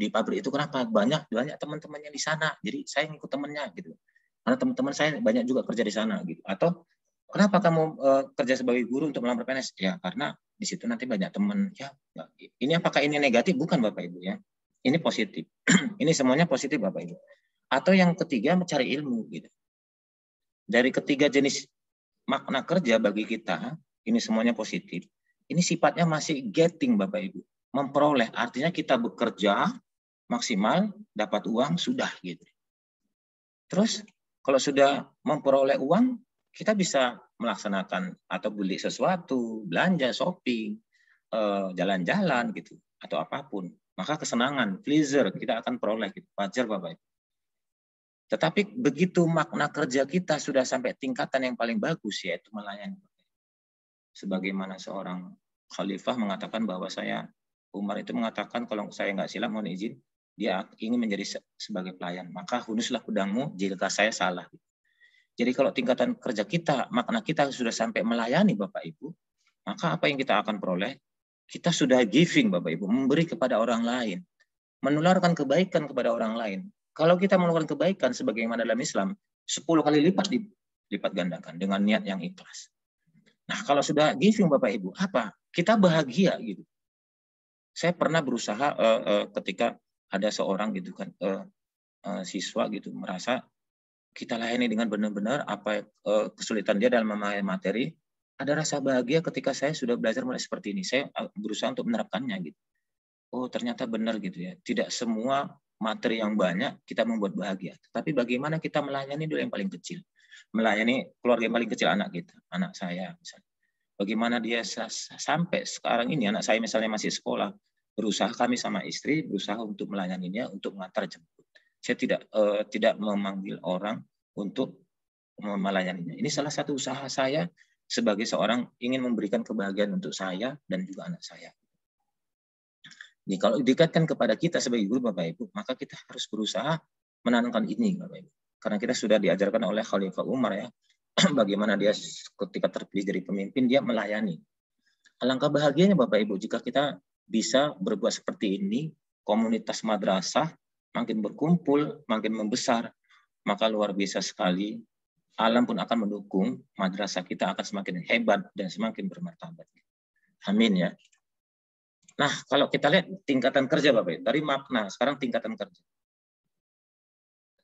pabrik itu kenapa? Banyak teman-temannya di sana. Jadi saya ngikut temannya gitu. Karena teman-teman saya banyak juga kerja di sana gitu. Atau kenapa kamu kerja sebagai guru untuk melamar PNS? Ya karena di situ nanti banyak teman. Ya, ini apakah ini negatif? Bukan Bapak Ibu ya. Ini positif. Ini semuanya positif Bapak Ibu. Atau yang ketiga mencari ilmu gitu. Dari ketiga jenis makna kerja bagi kita, ini semuanya positif. Ini sifatnya masih getting Bapak Ibu. Memperoleh, artinya kita bekerja maksimal, dapat uang, sudah gitu. Terus kalau sudah memperoleh uang, kita bisa melaksanakan atau beli sesuatu, belanja, shopping, jalan-jalan gitu, atau apapun. Maka kesenangan, pleasure kita akan peroleh gitu. Wajar Bapak Ibu. Tetapi begitu makna kerja kita sudah sampai tingkatan yang paling bagus, yaitu melayani. Sebagaimana seorang khalifah mengatakan bahwa Umar itu mengatakan kalau saya nggak silap, mohon izin, dia ingin menjadi sebagai pelayan. Maka hunuslah pedangmu jika saya salah. Jadi kalau tingkatan kerja kita, makna kita sudah sampai melayani Bapak Ibu, maka apa yang kita akan peroleh? Kita sudah giving Bapak Ibu, memberi kepada orang lain, menularkan kebaikan kepada orang lain. Kalau kita menularkan kebaikan sebagaimana dalam Islam, 10 kali lipat gandakan dengan niat yang ikhlas. Nah, kalau sudah giving Bapak Ibu, apa? Kita bahagia gitu. Saya pernah berusaha ketika ada seorang gitu kan siswa gitu merasa kita layani dengan benar-benar apa kesulitan dia dalam memahami materi, ada rasa bahagia ketika saya sudah belajar mulai seperti ini. Saya berusaha untuk menerapkannya gitu. Oh, ternyata benar gitu ya. Tidak semua materi yang banyak kita membuat bahagia. Tapi bagaimana kita melayani dulu yang paling kecil. Melayani keluarga yang paling kecil, anak kita, anak saya misalnya. Bagaimana dia sampai sekarang ini, anak saya misalnya masih sekolah, berusaha kami sama istri, berusaha untuk melayaninya, untuk mengantar jemput. Saya tidak memanggil orang untuk melayaninya. Ini salah satu usaha saya sebagai seorang ingin memberikan kebahagiaan untuk saya dan juga anak saya. Jadi kalau dikaitkan kepada kita sebagai guru Bapak Ibu, maka kita harus berusaha menanamkan ini Bapak Ibu. Karena kita sudah diajarkan oleh Khalifah Umar ya, bagaimana dia ketika terpilih dari pemimpin dia melayani. Alangkah bahagianya Bapak Ibu jika kita bisa berbuat seperti ini, komunitas madrasah makin berkumpul, makin membesar, maka luar biasa sekali. Alam pun akan mendukung, madrasah kita akan semakin hebat dan semakin bermartabat. Amin ya. Nah, kalau kita lihat tingkatan kerja Bapak, dari makna, sekarang tingkatan kerja.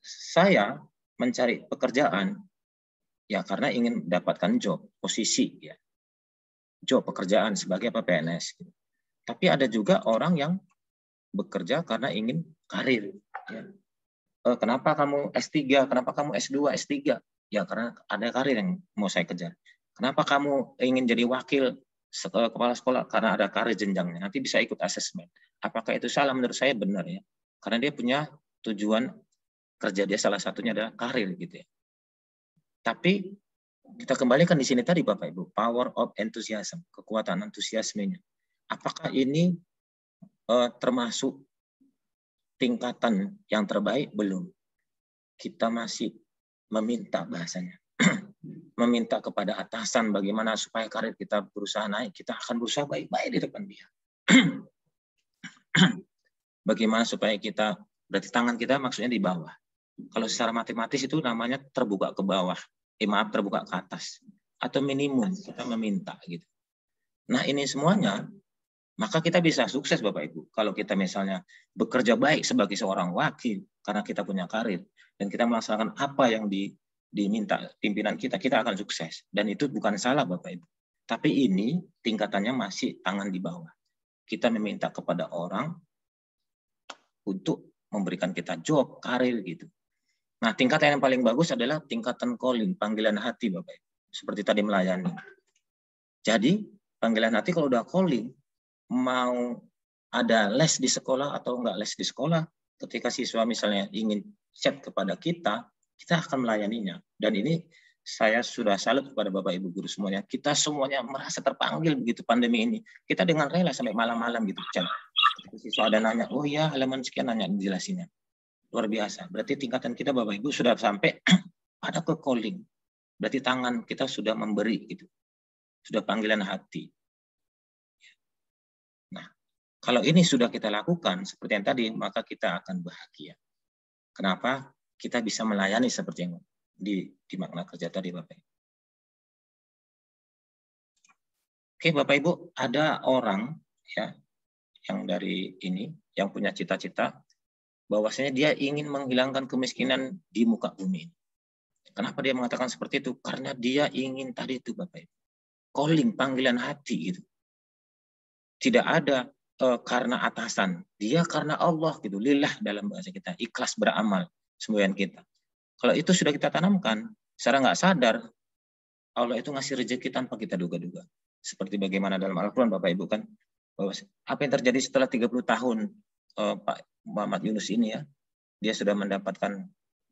Saya mencari pekerjaan ya karena ingin mendapatkan job, posisi ya. Job, pekerjaan sebagai PNS. Tapi ada juga orang yang bekerja karena ingin karir. Ya. Kenapa kamu S3? Kenapa kamu S2, S3? Ya karena ada karir yang mau saya kejar. Kenapa kamu ingin jadi wakil kepala sekolah? Karena ada karir jenjangnya. Nanti bisa ikut asesmen. Apakah itu salah? Menurut saya benar ya. Karena dia punya tujuan kerja dia salah satunya adalah karir gitu ya. Tapi kita kembalikan di sini tadi Bapak Ibu, power of enthusiasm, kekuatan antusiasmenya. Apakah ini termasuk tingkatan yang terbaik? Belum. Kita masih meminta bahasanya. Meminta kepada atasan bagaimana supaya karir kita berusaha naik. Kita akan berusaha baik-baik di depan dia. Bagaimana supaya kita, berarti tangan kita maksudnya di bawah. Kalau secara matematis itu namanya terbuka ke bawah. Terbuka ke atas. Atau minimum kita meminta gitu. Nah ini semuanya, maka kita bisa sukses Bapak Ibu. Kalau kita misalnya bekerja baik sebagai seorang wakil, karena kita punya karir, dan kita melaksanakan apa yang diminta pimpinan kita, kita akan sukses. Dan itu bukan salah Bapak Ibu. Tapi ini tingkatannya masih tangan di bawah. Kita meminta kepada orang untuk memberikan kita job, karir gitu. Nah, tingkatan yang paling bagus adalah tingkatan calling, panggilan hati Bapak Ibu. Seperti tadi melayani. Jadi, panggilan hati kalau udah calling, mau ada les di sekolah atau enggak les di sekolah, ketika siswa misalnya ingin chat kepada kita, kita akan melayaninya. Dan ini saya sudah salut kepada Bapak Ibu guru semuanya. Kita semuanya merasa terpanggil begitu pandemi ini. Kita dengan rela sampai malam-malam gitu chat. Siswa ada nanya, oh ya halaman sekian, nanya dijelasinnya. Luar biasa. Berarti tingkatan kita Bapak Ibu sudah sampai ada ke calling. Berarti tangan kita sudah memberi gitu. Sudah panggilan hati. Nah, kalau ini sudah kita lakukan seperti yang tadi, maka kita akan bahagia. Kenapa? Kita bisa melayani seperti yang di makna kerja tadi Bapak Ibu. Oke Bapak Ibu, ada orang ya yang dari ini yang punya cita-cita bahwasanya dia ingin menghilangkan kemiskinan di muka bumi. Kenapa dia mengatakan seperti itu? Karena dia ingin tadi itu Bapak Ibu. Calling, panggilan hati gitu. Tidak ada karena atasan. Dia karena Allah gitu. Lillah dalam bahasa kita. Ikhlas beramal semboyan kita. Kalau itu sudah kita tanamkan, secara nggak sadar, Allah itu ngasih rezeki tanpa kita duga-duga. Seperti bagaimana dalam Al-Quran Bapak Ibu kan. Bahwa apa yang terjadi setelah 30 tahun Pak Muhammad Yunus ini ya, dia sudah mendapatkan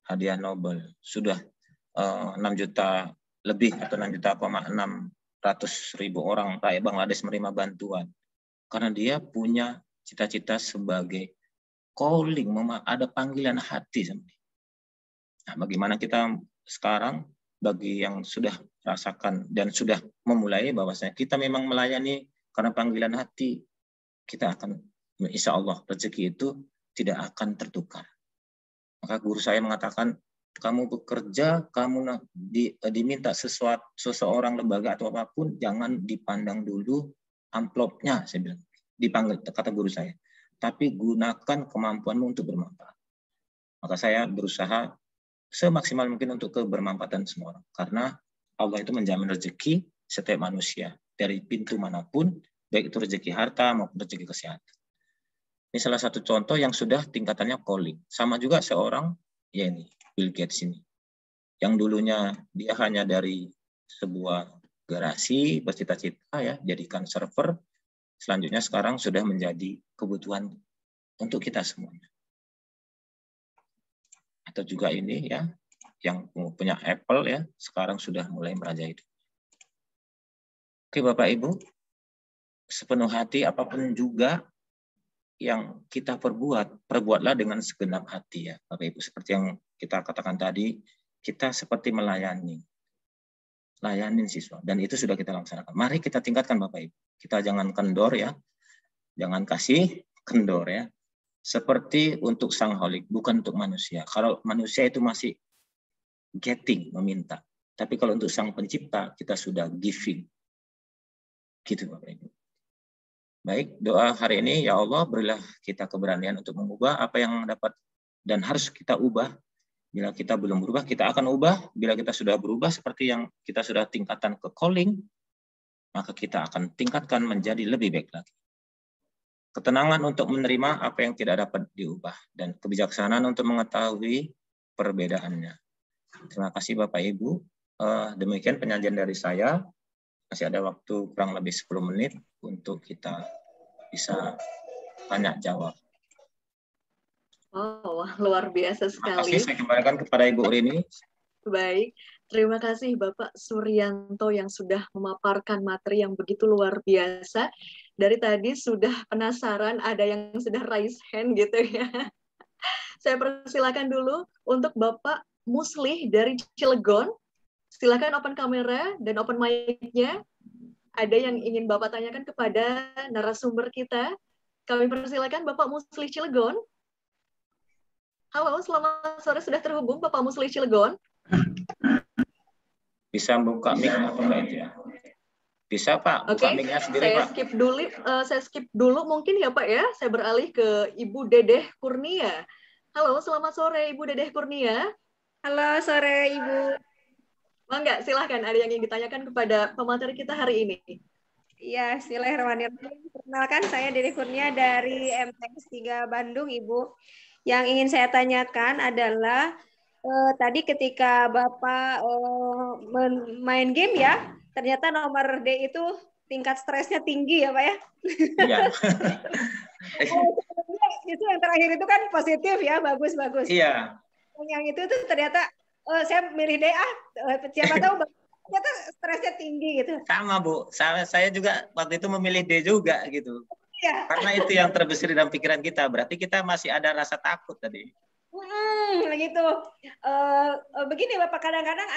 hadiah Nobel, sudah 6 juta lebih atau 6.600.000 orang rakyat Bangladesh menerima bantuan. Karena dia punya cita-cita sebagai calling, ada panggilan hati sama dia. Nah, bagaimana kita sekarang bagi yang sudah rasakan dan sudah memulai bahwasanya kita memang melayani karena panggilan hati, kita akan insya Allah rezeki itu tidak akan tertukar. Maka guru saya mengatakan, kamu bekerja, kamu diminta seseorang lembaga atau apapun, jangan dipandang dulu amplopnya, saya bilang. Dipanggil, kata guru saya. Tapi gunakan kemampuanmu untuk bermanfaat. Maka saya berusaha semaksimal mungkin untuk kebermanfaatan semua orang. Karena Allah itu menjamin rezeki setiap manusia. Dari pintu manapun, baik itu rezeki harta maupun rezeki kesehatan. Ini salah satu contoh yang sudah tingkatannya calling. Sama juga seorang, ya ini, Bill Gates ini. Yang dulunya dia hanya dari sebuah garasi, bercita-cita ya, jadikan server. Selanjutnya sekarang sudah menjadi kebutuhan untuk kita semuanya. Atau juga ini ya, yang punya Apple ya, sekarang sudah mulai merajai itu. Oke Bapak Ibu, sepenuh hati apapun juga yang kita perbuatlah dengan segenap hati ya Bapak Ibu. Seperti yang kita katakan tadi, kita seperti layanin siswa, dan itu sudah kita laksanakan. Mari kita tingkatkan Bapak Ibu. Kita jangan kendor ya, jangan kasih kendor ya. Seperti untuk sang holik, bukan untuk manusia. Kalau manusia itu masih getting, meminta. Tapi kalau untuk sang pencipta, kita sudah giving. Gitu Bapak Ibu. Baik, doa hari ini, ya Allah, berilah kita keberanian untuk mengubah apa yang dapat dan harus kita ubah. Bila kita belum berubah, kita akan ubah. Bila kita sudah berubah, seperti yang kita sudah tingkatan ke calling, maka kita akan tingkatkan menjadi lebih baik lagi. Ketenangan untuk menerima apa yang tidak dapat diubah, dan kebijaksanaan untuk mengetahui perbedaannya. Terima kasih Bapak Ibu. Demikian penyajian dari saya. Masih ada waktu kurang lebih 10 menit untuk kita bisa tanya jawab.
Oh, luar biasa sekali.
Terima kasih, saya kembalikan kepada Ibu Rini.
Baik, terima kasih Bapak Suryanto yang sudah memaparkan materi yang begitu luar biasa. Dari tadi sudah penasaran, ada yang sudah raise hand gitu ya. Saya persilakan dulu untuk Bapak Muslih dari Cilegon. Silakan open kamera dan open mic-nya. Ada yang ingin Bapak tanyakan kepada narasumber kita. Kami persilakan Bapak Muslih Cilegon. Halo, selamat sore, sudah terhubung Bapak Muslih Cilegon.
Bisa buka mic apa enggak itu ya? Bisa Pak, buka mic-nya sendiri Pak.
Saya skip dulu mungkin ya Pak ya. Saya beralih ke Ibu Dedeh Kurnia. Halo, selamat sore Ibu Dedeh Kurnia.
Halo, sore Ibu.
Mangga, silahkan ada yang ingin ditanyakan kepada pemateri kita hari ini.
Iya, bismillahirrahmanirrahim. Perkenalkan, saya Dedeh Kurnia dari MTS 3 Bandung, Ibu. Yang ingin saya tanyakan adalah tadi ketika Bapak main game ya, ternyata nomor D itu tingkat stresnya tinggi ya Pak ya?
Iya.
Itu yang terakhir itu kan positif ya, bagus-bagus.
Iya.
Yang itu tuh ternyata saya milih D siapa tahu ternyata stresnya tinggi gitu.
Sama Bu, saya juga waktu itu memilih D juga gitu.
Ya.
Karena itu yang terbesit dalam pikiran kita. Berarti kita masih ada rasa takut tadi.
Begitu. Begini Bapak, kadang-kadang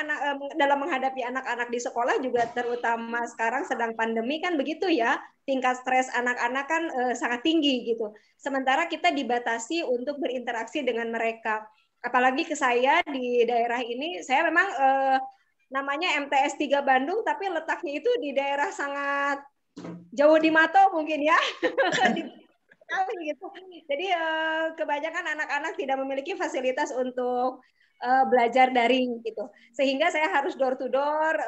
dalam menghadapi anak-anak di sekolah juga, terutama sekarang sedang pandemi kan begitu ya, tingkat stres anak-anak kan sangat tinggi gitu. Sementara kita dibatasi untuk berinteraksi dengan mereka. Apalagi ke saya di daerah ini, saya memang namanya MTS 3 Bandung, tapi letaknya itu di daerah sangat jauh di Mato mungkin ya. Gitu. Jadi kebanyakan anak-anak tidak memiliki fasilitas untuk belajar daring gitu. Sehingga saya harus door to door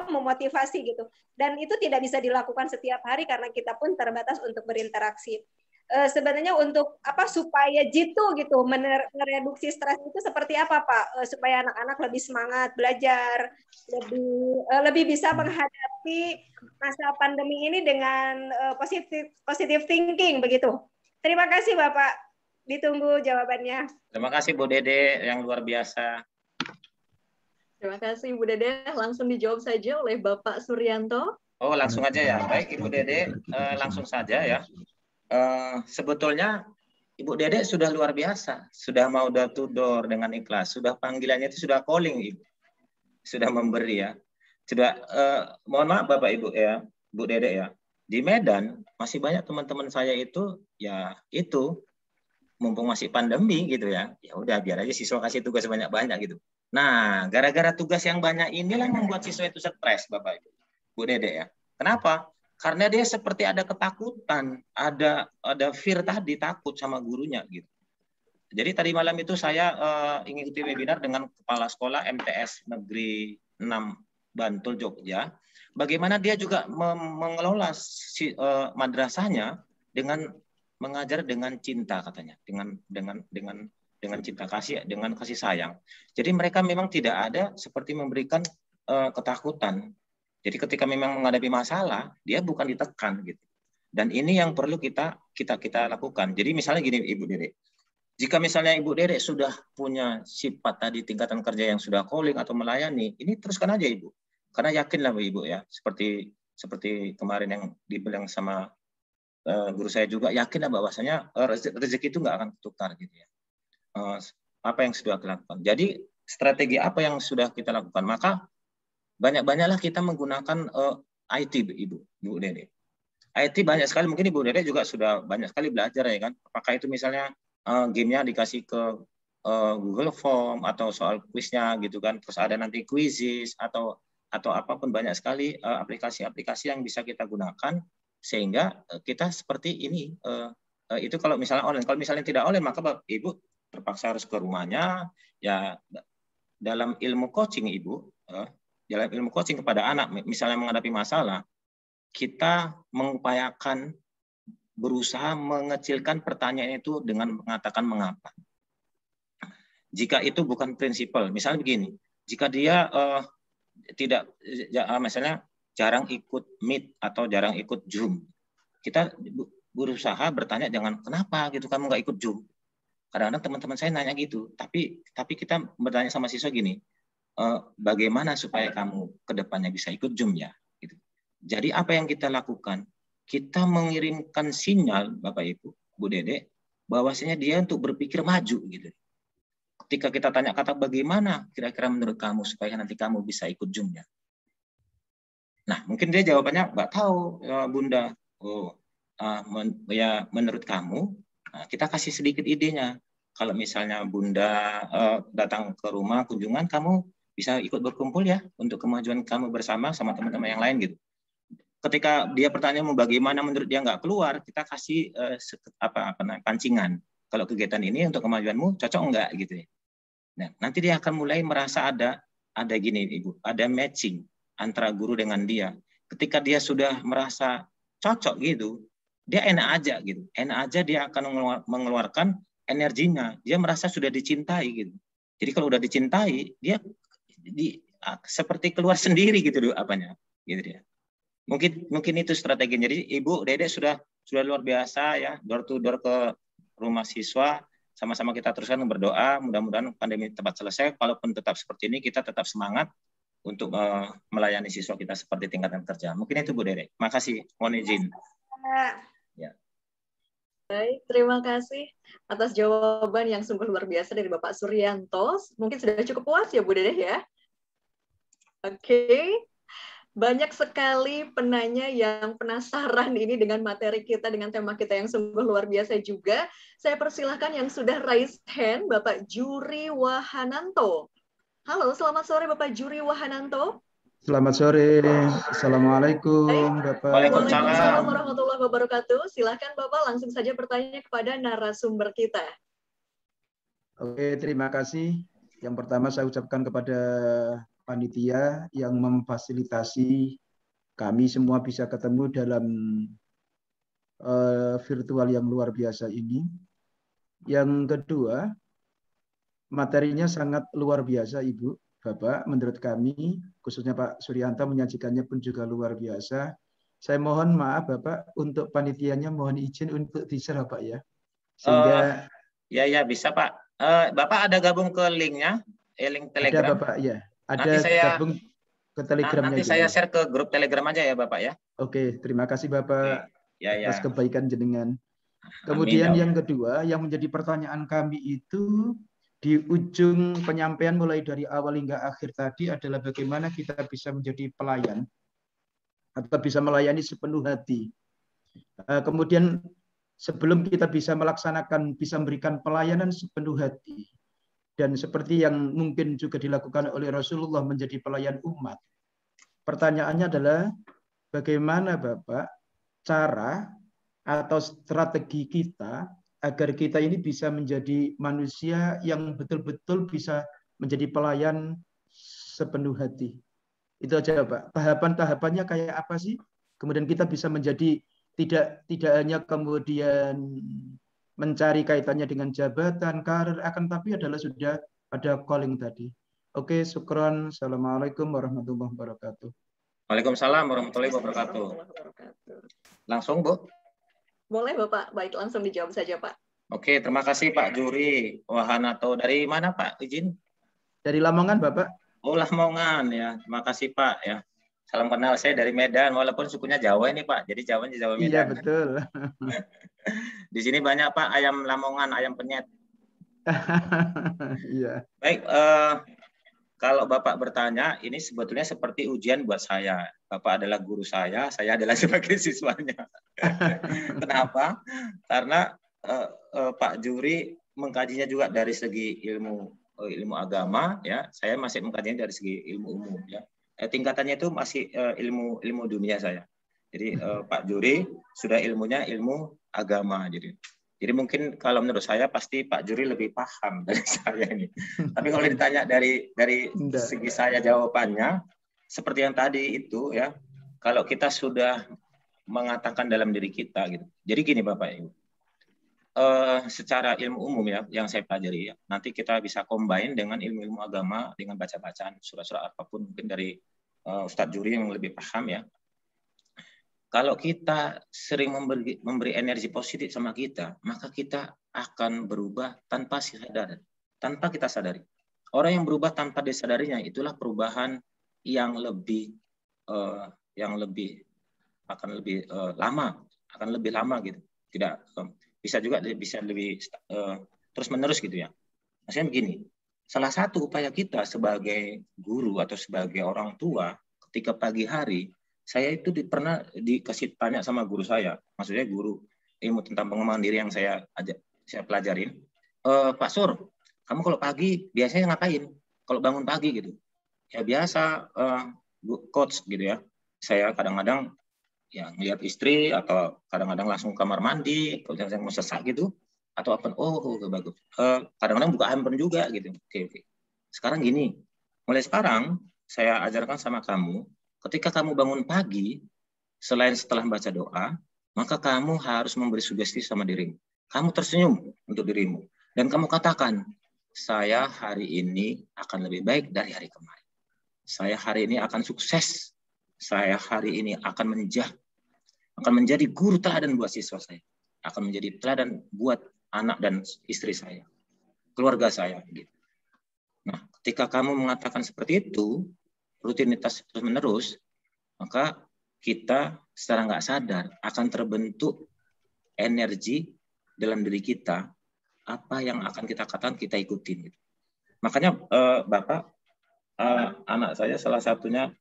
memotivasi gitu. Dan itu tidak bisa dilakukan setiap hari karena kita pun terbatas untuk berinteraksi. Sebenarnya untuk supaya jitu gitu, mereduksi stres itu seperti apa Pak? Supaya anak-anak lebih semangat belajar, lebih bisa menghadapi masa pandemi ini dengan positive thinking begitu. Terima kasih Bapak. Ditunggu jawabannya.
Terima kasih Bu Dede yang luar biasa.
Terima kasih Bu Dede. Langsung dijawab saja oleh Bapak Suryanto.
Oh, langsung aja ya. Baik Ibu Dede, langsung saja ya. Sebetulnya Ibu Dede sudah luar biasa, sudah mau door to door dengan ikhlas, sudah panggilannya itu sudah calling Ibu, sudah memberi ya. Sudah, mohon maaf Bapak Ibu ya, Bu Dede ya. Di Medan masih banyak teman-teman saya itu ya itu mumpung masih pandemi gitu ya. Ya udah biar aja siswa kasih tugas banyak-banyak gitu. Nah, gara-gara tugas yang banyak inilah membuat siswa itu stres Bapak Ibu, Bu Dede ya. Kenapa? Karena dia seperti ada ketakutan, ada fear tadi, takut sama gurunya gitu. Jadi tadi malam itu saya ikuti webinar dengan Kepala Sekolah MTS Negeri 6 Bantul Jogja. Bagaimana dia juga mengelola madrasahnya dengan mengajar dengan cinta katanya, dengan cinta kasih, dengan kasih sayang. Jadi mereka memang tidak ada seperti memberikan ketakutan. Jadi ketika memang menghadapi masalah, dia bukan ditekan gitu. Dan ini yang perlu kita lakukan. Jadi misalnya gini Ibu Dede, jika misalnya Ibu Dede sudah punya sifat tadi tingkatan kerja yang sudah calling atau melayani, ini teruskan aja Ibu. Karena yakinlah Ibu ya, seperti kemarin yang dibilang sama guru saya juga, yakinlah bahwasanya rezeki itu nggak akan tukar gitu ya. Apa yang sudah kita lakukan. Jadi strategi apa yang sudah kita lakukan, maka banyak-banyaklah kita menggunakan IT Ibu Dede. IT banyak sekali, mungkin Ibu Dede juga sudah banyak sekali belajar ya kan. Apakah itu misalnya gamenya dikasih ke Google Form atau soal kuisnya gitu kan, terus ada nanti quizzes atau apapun, banyak sekali aplikasi-aplikasi yang bisa kita gunakan sehingga kita seperti ini. Itu kalau misalnya online. Kalau misalnya tidak online, maka Ibu terpaksa harus ke rumahnya. Ya dalam ilmu coaching Ibu, dalam ilmu coaching kepada anak, misalnya menghadapi masalah, kita mengupayakan berusaha mengecilkan pertanyaan itu dengan mengatakan mengapa. Jika itu bukan prinsipal, misalnya begini, jika dia tidak, misalnya jarang ikut Meet atau jarang ikut Zoom, kita berusaha bertanya jangan kenapa gitu kamu nggak ikut Zoom. Kadang-kadang teman-teman saya nanya gitu, tapi kita bertanya sama siswa gini, bagaimana supaya kamu ke depannya bisa ikut Zoom ya? Gitu. Jadi apa yang kita lakukan? Kita mengirimkan sinyal Bapak Ibu, Bu Dede, bahwasanya dia untuk berpikir maju gitu. Ketika kita tanya kata bagaimana kira-kira menurut kamu supaya nanti kamu bisa ikut Zoom-nya. Nah, mungkin dia jawabannya nggak tahu, Bunda. Oh, ya menurut kamu, kita kasih sedikit idenya. Kalau misalnya Bunda datang ke rumah kunjungan, kamu bisa ikut berkumpul ya untuk kemajuan kamu bersama sama teman-teman yang lain gitu. Ketika dia bertanya mau bagaimana menurut dia nggak keluar, kita kasih pancingan. Kalau kegiatan ini untuk kemajuanmu cocok enggak gitu ya. Nah, nanti dia akan mulai merasa ada gini Ibu, ada matching antara guru dengan dia. Ketika dia sudah merasa cocok gitu, dia enak aja gitu. Enak aja dia akan mengeluarkan energinya. Dia merasa sudah dicintai gitu. Jadi kalau udah dicintai, dia seperti keluar sendiri gitu apanya. Gitu dia. Mungkin itu strategi. Jadi Ibu Dede sudah luar biasa ya, door to door ke rumah siswa. Sama-sama kita teruskan berdoa, mudah-mudahan pandemi cepat selesai. Kalaupun tetap seperti ini, kita tetap semangat untuk melayani siswa kita seperti tingkatan kerja. Mungkin itu Bu Dede. Makasih. Mohon izin. Ya.
Baik, terima kasih atas jawaban yang sungguh luar biasa dari Bapak Suryanto. Mungkin sudah cukup puas ya Bu Dede ya? Oke. Banyak sekali penanya yang penasaran ini dengan materi kita, dengan tema kita yang sungguh luar biasa juga. Saya persilahkan yang sudah raise hand, Bapak Juri Wahananto. Halo, selamat sore Bapak Juri Wahananto.
Selamat sore. Assalamualaikum Bapak.
Waalaikumsalam warahmatullahi wabarakatuh. Silakan Bapak langsung saja bertanya kepada narasumber kita.
Oke, terima kasih. Yang pertama saya ucapkan kepada panitia yang memfasilitasi kami semua bisa ketemu dalam virtual yang luar biasa ini. Yang kedua, materinya sangat luar biasa Ibu, Bapak. Menurut kami, khususnya Pak Suryanto menyajikannya pun juga luar biasa. Saya mohon maaf Bapak, untuk panitianya mohon izin untuk di-share Bapak ya. Sehingga
Ya, bisa Pak. Bapak ada gabung ke linknya, link Telegram?
Ada Bapak, ya. Ada
Nanti saya
gabung ke Telegramnya.
Nanti saya share ke grup Telegram aja ya Bapak ya.
Oke, terima kasih Bapak atas kebaikan jenengan. Kemudian yang kedua, yang menjadi pertanyaan kami itu di ujung penyampaian mulai dari awal hingga akhir tadi adalah bagaimana kita bisa menjadi pelayan atau bisa melayani sepenuh hati. Kemudian sebelum kita bisa melaksanakan, bisa memberikan pelayanan sepenuh hati, dan seperti yang mungkin juga dilakukan oleh Rasulullah menjadi pelayan umat, pertanyaannya adalah bagaimana Bapak cara atau strategi kita agar kita ini bisa menjadi manusia yang betul-betul bisa menjadi pelayan sepenuh hati. Itu aja Pak. Tahapan-tahapannya kayak apa sih? Kemudian kita bisa menjadi tidak hanya kemudian mencari kaitannya dengan jabatan, karir, akan tapi adalah sudah ada calling tadi. Oke, syukron. Assalamualaikum warahmatullahi wabarakatuh.
Waalaikumsalam warahmatullahi wabarakatuh. Langsung, Bu?
Boleh, Bapak. Baik, langsung dijawab saja, Pak.
Oke, terima kasih Pak Juri Wahanato. Dari mana Pak? Izin?
Dari Lamongan, Bapak.
Oh, Lamongan ya. Terima kasih Pak ya. Salam kenal, saya dari Medan, walaupun sukunya Jawa ini Pak. Jadi Jawa Medan.
Iya, betul.
Di sini banyak Pak ayam Lamongan, ayam penyet.
Iya.
Baik, kalau Bapak bertanya, ini sebetulnya seperti ujian buat saya. Bapak adalah guru saya adalah sebagai siswanya. Kenapa? Karena Pak Juri mengkajinya juga dari segi ilmu agama, ya. Saya masih mengkajinya dari segi ilmu umum, ya. Tingkatannya itu masih ilmu dunia saya. Jadi Pak Juri sudah ilmunya ilmu agama. Jadi mungkin kalau menurut saya pasti Pak Juri lebih paham dari saya ini. Tapi kalau ditanya dari segi saya jawabannya seperti yang tadi itu ya. Kalau kita sudah mengatakan dalam diri kita gitu. Jadi gini Bapak Ibu. Secara ilmu umum ya yang saya pelajari ya. Nanti kita bisa combine dengan ilmu-ilmu agama dengan baca-bacaan surah-surah apapun mungkin dari Ustadz Juri yang lebih paham ya. Kalau kita sering memberi energi positif sama kita, maka kita akan berubah tanpa kita sadari. Orang yang berubah tanpa disadarinya itulah perubahan yang lebih lama gitu. Tidak bisa juga bisa lebih terus menerus gitu ya. Maksudnya begini. Salah satu upaya kita sebagai guru atau sebagai orang tua ketika pagi hari, saya itu pernah dikasih tanya sama guru saya, maksudnya guru ilmu tentang pengembangan diri yang saya pelajarin. Pak Sur, kamu kalau pagi biasanya ngapain? Kalau bangun pagi gitu? Ya biasa coach gitu ya. Saya kadang-kadang ya ngeliat istri atau kadang-kadang langsung kamar mandi, kalau saya mau sesak gitu. Atau apa? Oh, bagus. Kadang-kadang buka handphone juga gitu. Oke. Sekarang gini, mulai sekarang saya ajarkan sama kamu, ketika kamu bangun pagi, selain setelah baca doa, maka kamu harus memberi sugesti sama dirimu. Kamu tersenyum untuk dirimu dan kamu katakan, saya hari ini akan lebih baik dari hari kemarin. Saya hari ini akan sukses. Saya hari ini akan menjadi guru teladan buat siswa saya. Akan menjadi teladan buat anak dan istri saya, keluarga saya. Gitu. Nah, ketika kamu mengatakan seperti itu, rutinitas terus-menerus, maka kita secara nggak sadar akan terbentuk energi dalam diri kita, apa yang akan kita katakan kita ikutin. Gitu. Makanya Bapak, anak saya salah satunya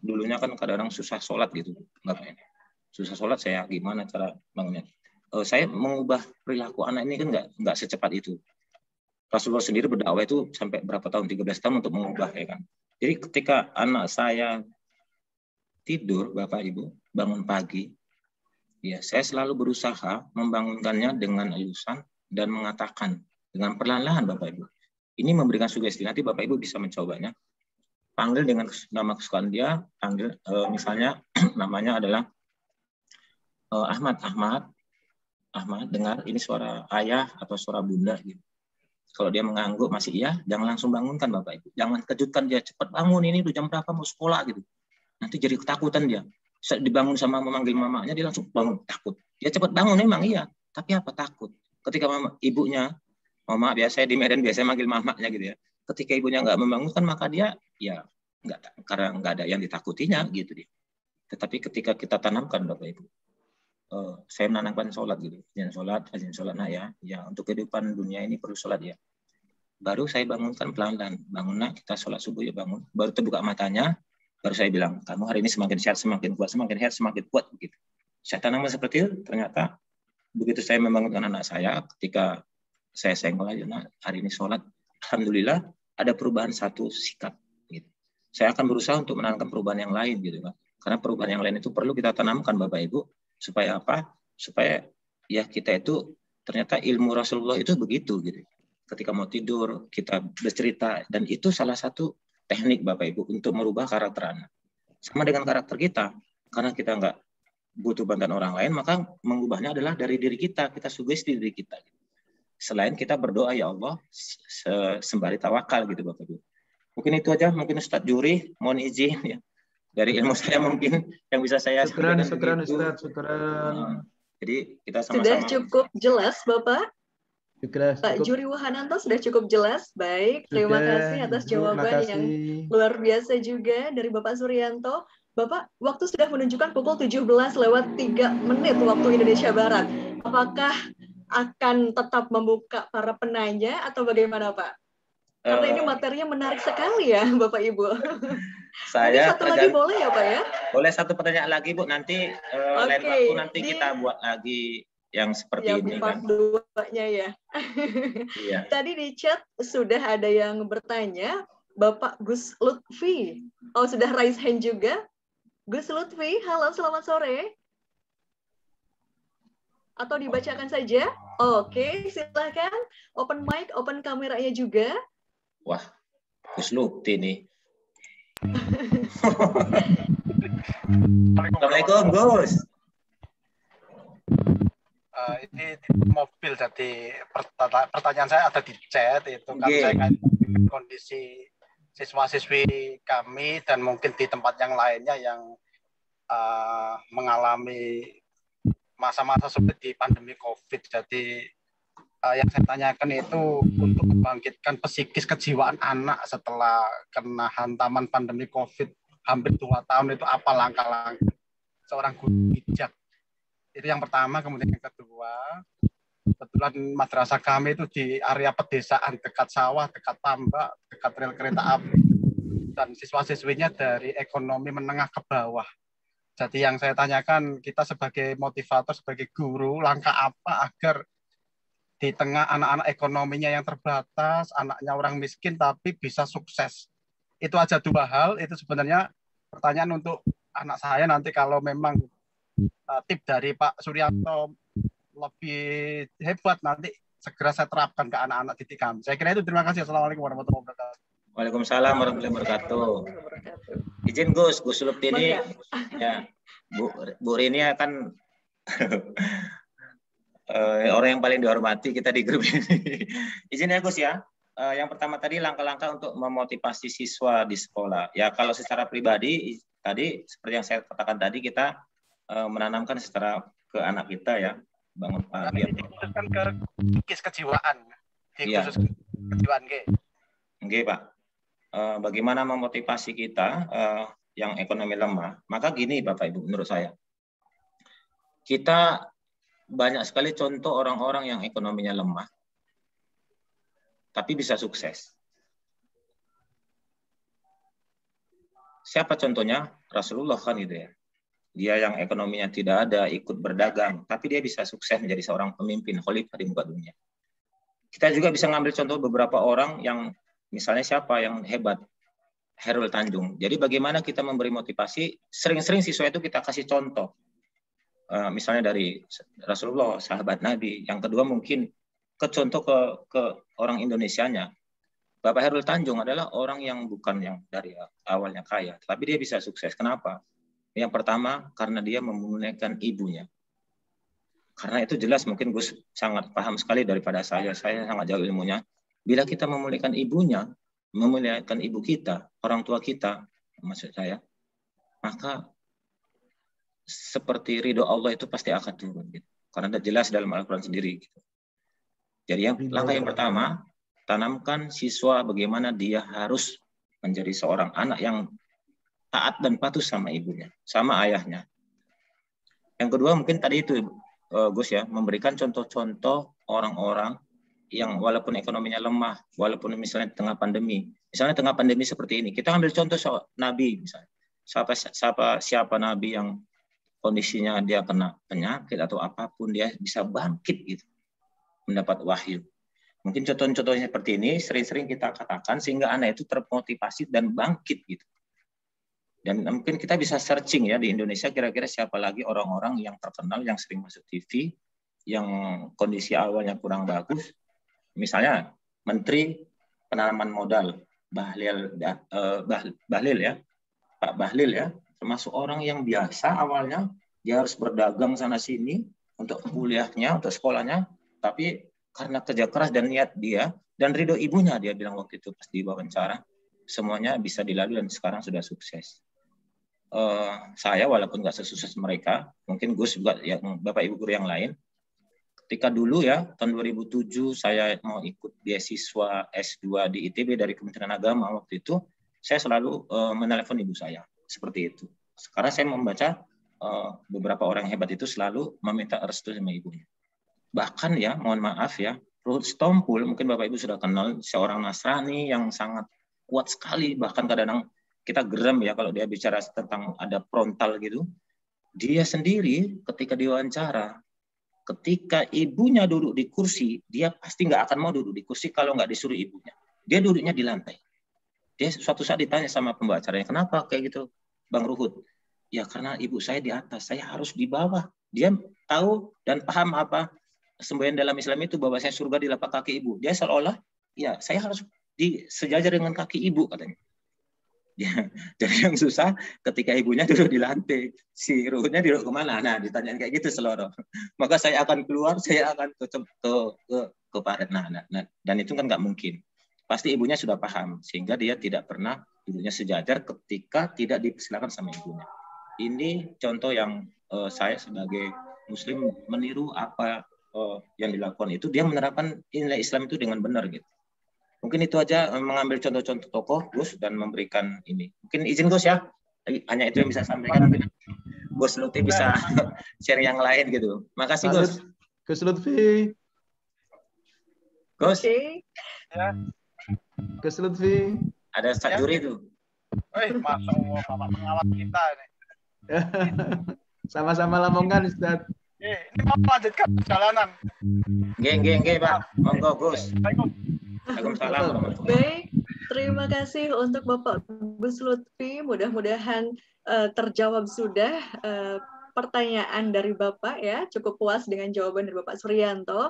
dulunya kan kadang-kadang susah sholat gitu, Bapak ini. Susah sholat saya gimana cara bangunnya? Saya mengubah perilaku anak ini kan nggak secepat itu. Rasulullah sendiri berdakwah itu sampai berapa tahun, 13 tahun untuk mengubah ya kan. Jadi ketika anak saya tidur, Bapak Ibu, bangun pagi, ya saya selalu berusaha membangunkannya dengan elusan dan mengatakan dengan perlahan-lahan Bapak Ibu. Ini memberikan sugesti, nanti Bapak Ibu bisa mencobanya. Panggil dengan nama kesukaan dia, panggil misalnya namanya adalah Ahmad, dengar ini suara ayah atau suara bunda gitu. Kalau dia mengangguk masih iya, jangan langsung bangunkan Bapak Ibu. Jangan kejutkan dia, cepat bangun, ini udah jam berapa mau sekolah gitu. Nanti jadi ketakutan dia. Dibangun sama memanggil mamanya, dia langsung bangun, takut. Dia cepat bangun memang iya, tapi apa takut. Ketika ibunya Mama biasanya di Medan biasanya manggil mamanya gitu ya. Ketika ibunya nggak membangunkan, maka dia ya nggak, karena nggak ada yang ditakutinya gitu dia. Tetapi ketika kita tanamkan Bapak Ibu, saya menanamkan sholat gitu, rajin sholat nak ya untuk kehidupan dunia ini perlu sholat ya. Baru saya bangunkan pelan-pelan, bangun nak, kita sholat subuh ya bangun. Baru terbuka matanya, baru saya bilang, kamu hari ini semakin sehat, semakin kuat, semakin sehat, semakin kuat begitu. Saya tanamkan seperti itu, ternyata begitu saya membangunkan anak saya, ketika saya senggol aja, nah hari ini sholat, alhamdulillah ada perubahan satu sikap. Gitu. Saya akan berusaha untuk menanamkan perubahan yang lain gitu kan. Karena perubahan yang lain itu perlu kita tanamkan Bapak Ibu, supaya apa? Supaya ya kita itu ternyata ilmu Rasulullah itu begitu gitu. Ketika mau tidur kita bercerita, dan itu salah satu teknik Bapak Ibu untuk merubah karakter anak. Sama dengan karakter kita, karena kita nggak butuh bantuan orang lain, maka mengubahnya adalah dari diri kita sugesti diri kita. Selain kita berdoa, ya Allah, sembari tawakal gitu Bapak Ibu. Mungkin itu aja, mungkin Ustadz Juri, mohon izin ya. Dari ilmu saya mungkin yang bisa saya sampaikan.
Syukran Ustadz, syukran.
Jadi kita sama-sama.
Sudah cukup jelas Bapak?
Jelas,
Pak Juri Wahananto sudah cukup jelas. Baik, terima kasih atas jawaban yang luar biasa juga dari Bapak Suryanto. Bapak, waktu sudah menunjukkan pukul 17:03 waktu Indonesia Barat. Apakah akan tetap membuka para penanya atau bagaimana Pak? Karena ini materinya menarik sekali ya Bapak Ibu. Mungkin satu lagi boleh ya Pak ya?
Boleh satu pertanyaan lagi Bu, nanti lain waktu nanti kita buat lagi yang seperti ini
part
kan.
2-nya ya.
Iya.
Tadi di chat sudah ada yang bertanya, Bapak Gus Lutfi. Oh, sudah raise hand juga. Gus Lutfi, halo, selamat sore. Atau dibacakan saja? Oke, silakan. Open mic, open kameranya juga.
Wah, Gus Lutfi nih. Assalamualaikum Gus.
Ini di mobil, jadi pertanyaan saya ada di chat itu kan saya kan kondisi siswa-siswi kami dan mungkin di tempat yang lainnya yang mengalami masa-masa seperti pandemi COVID. Jadi yang saya tanyakan itu untuk membangkitkan psikis kejiwaan anak setelah kena hantaman pandemi COVID hampir 2 tahun, itu apa langkah-langkah seorang guru bijak? Itu yang pertama. Kemudian yang kedua, kebetulan madrasah kami itu di area pedesaan, dekat sawah, dekat tambak, dekat rel kereta api, dan siswa-siswinya dari ekonomi menengah ke bawah. Jadi yang saya tanyakan, kita sebagai motivator, sebagai guru, langkah apa agar di tengah anak-anak ekonominya yang terbatas, anaknya orang miskin tapi bisa sukses? Itu aja 2 hal. Itu sebenarnya pertanyaan untuk anak saya nanti kalau memang tip dari Pak Suryanto lebih hebat, nanti segera saya terapkan ke anak-anak didik kami. Saya kira itu. Terima kasih. Assalamualaikum warahmatullahi wabarakatuh.
Waalaikumsalam warahmatullahi wabarakatuh. Izin Gus Lutfi ini ya, Bu Rini kan orang yang paling dihormati kita di grup ini. Izin ya Gus ya. Yang pertama tadi langkah-langkah untuk memotivasi siswa di sekolah. Ya kalau secara pribadi tadi seperti yang saya katakan tadi, kita menanamkan secara ke anak kita ya, bangun pagi.
Ini khususkan ke kejiwaan.
Iya.
Kejiwaan
Oke Pak. Bagaimana memotivasi kita yang ekonomi lemah? Maka gini Bapak Ibu, menurut saya, kita banyak sekali contoh orang-orang yang ekonominya lemah, tapi bisa sukses. Siapa contohnya? Rasulullah kan gitu ya. Dia yang ekonominya tidak ada, ikut berdagang, tapi dia bisa sukses menjadi seorang pemimpin khalifah di muka dunia. Kita juga bisa ngambil contoh beberapa orang yang misalnya siapa yang hebat, Khairul Tanjung. Jadi bagaimana kita memberi motivasi, sering-sering siswa itu kita kasih contoh. Misalnya dari Rasulullah, sahabat Nabi. Yang kedua mungkin contoh ke orang Indonesianya. Bapak Khairul Tanjung adalah orang yang bukan yang dari awalnya kaya, tapi dia bisa sukses. Kenapa? Yang pertama, karena dia memuliakan ibunya. Karena itu jelas, mungkin Gus sangat paham sekali daripada saya sangat jauh ilmunya. Bila kita memuliakan ibunya, memuliakan ibu kita, orang tua kita, maksud saya, maka seperti ridho Allah itu pasti akan turun. Gitu. Karena ada jelas dalam Al-Quran sendiri. Gitu. Jadi langkah yang pertama, tanamkan siswa bagaimana dia harus menjadi seorang anak yang taat dan patuh sama ibunya, sama ayahnya. Yang kedua mungkin tadi itu Gus ya, memberikan contoh-contoh orang-orang yang walaupun ekonominya lemah, walaupun misalnya tengah pandemi. Misalnya tengah pandemi seperti ini, kita ambil contoh Nabi misalnya. Siapa Nabi yang kondisinya dia kena penyakit atau apapun, dia bisa bangkit gitu, mendapat wahyu. Mungkin contoh-contohnya seperti ini sering-sering kita katakan sehingga anak itu termotivasi dan bangkit gitu. Dan mungkin kita bisa searching ya di Indonesia kira-kira siapa lagi orang-orang yang terkenal yang sering masuk TV, yang kondisi awalnya kurang bagus. Misalnya Menteri Penanaman Modal Bahlil ya, Pak Bahlil ya, termasuk orang yang biasa awalnya dia harus berdagang sana sini untuk kuliahnya, untuk sekolahnya, tapi karena kerja keras dan niat dia dan ridho ibunya, dia bilang waktu itu pas diwawancara, semuanya bisa dilalui dan sekarang sudah sukses. Saya walaupun nggak sesukses mereka, mungkin Gus juga yang Bapak Ibu guru yang lain, ketika dulu ya tahun 2007 saya mau ikut beasiswa S2 di ITB dari Kementerian Agama, waktu itu saya selalu menelepon ibu saya seperti itu. Sekarang saya membaca beberapa orang hebat itu selalu meminta restu sama ibunya. Bahkan ya, mohon maaf ya, Ruhut Sitompul mungkin Bapak Ibu sudah kenal, seorang Nasrani yang sangat kuat sekali, bahkan kadang-kadang kita geram ya kalau dia bicara tentang ada frontal gitu. Dia sendiri ketika diwawancara, ketika ibunya duduk di kursi, dia pasti nggak akan mau duduk di kursi kalau nggak disuruh ibunya. Dia duduknya di lantai. Dia suatu saat ditanya sama pembacaranya, kenapa kayak gitu, Bang Ruhut? Ya karena ibu saya di atas, saya harus di bawah. Dia tahu dan paham apa semboyan dalam Islam itu, bahwa saya surga di lapak kaki ibu. Dia seolah, ya saya harus sejajar dengan kaki ibu katanya. Ya, jadi yang susah ketika ibunya duduk di lantai, si Ruhutnya duduk kemana? Nah, ditanyain kayak gitu seloro. Maka saya akan keluar, saya akan ke paret. Nah, dan itu kan nggak mungkin. Pasti ibunya sudah paham, sehingga dia tidak pernah duduknya sejajar ketika tidak dipersilakan sama ibunya. Ini contoh yang saya sebagai Muslim meniru apa yang dilakukan itu, dia menerapkan nilai Islam itu dengan benar gitu. Mungkin itu aja, mengambil contoh-contoh tokoh Gus dan memberikan ini. Mungkin izin Gus ya, hanya itu yang bisa sampaikan. Mungkin Gus Lutfi bisa share yang lain gitu. Makasih Gus.
Gus Lutfi.
Gus.
Ya.
Gus Lutfi.
Ada Ustaz Juri itu.
Masya Allah, Bapak pengawat kita ini.
Sama-sama Lamongan Ustaz.
Ini mau lanjutkan perjalanan.
Nggih, Pak. Monggo Gus. Waalaikumsalam.
Baik, terima kasih untuk Bapak Gus Lutfi. Mudah-mudahan terjawab sudah pertanyaan dari Bapak ya. Cukup puas dengan jawaban dari Bapak Suryanto.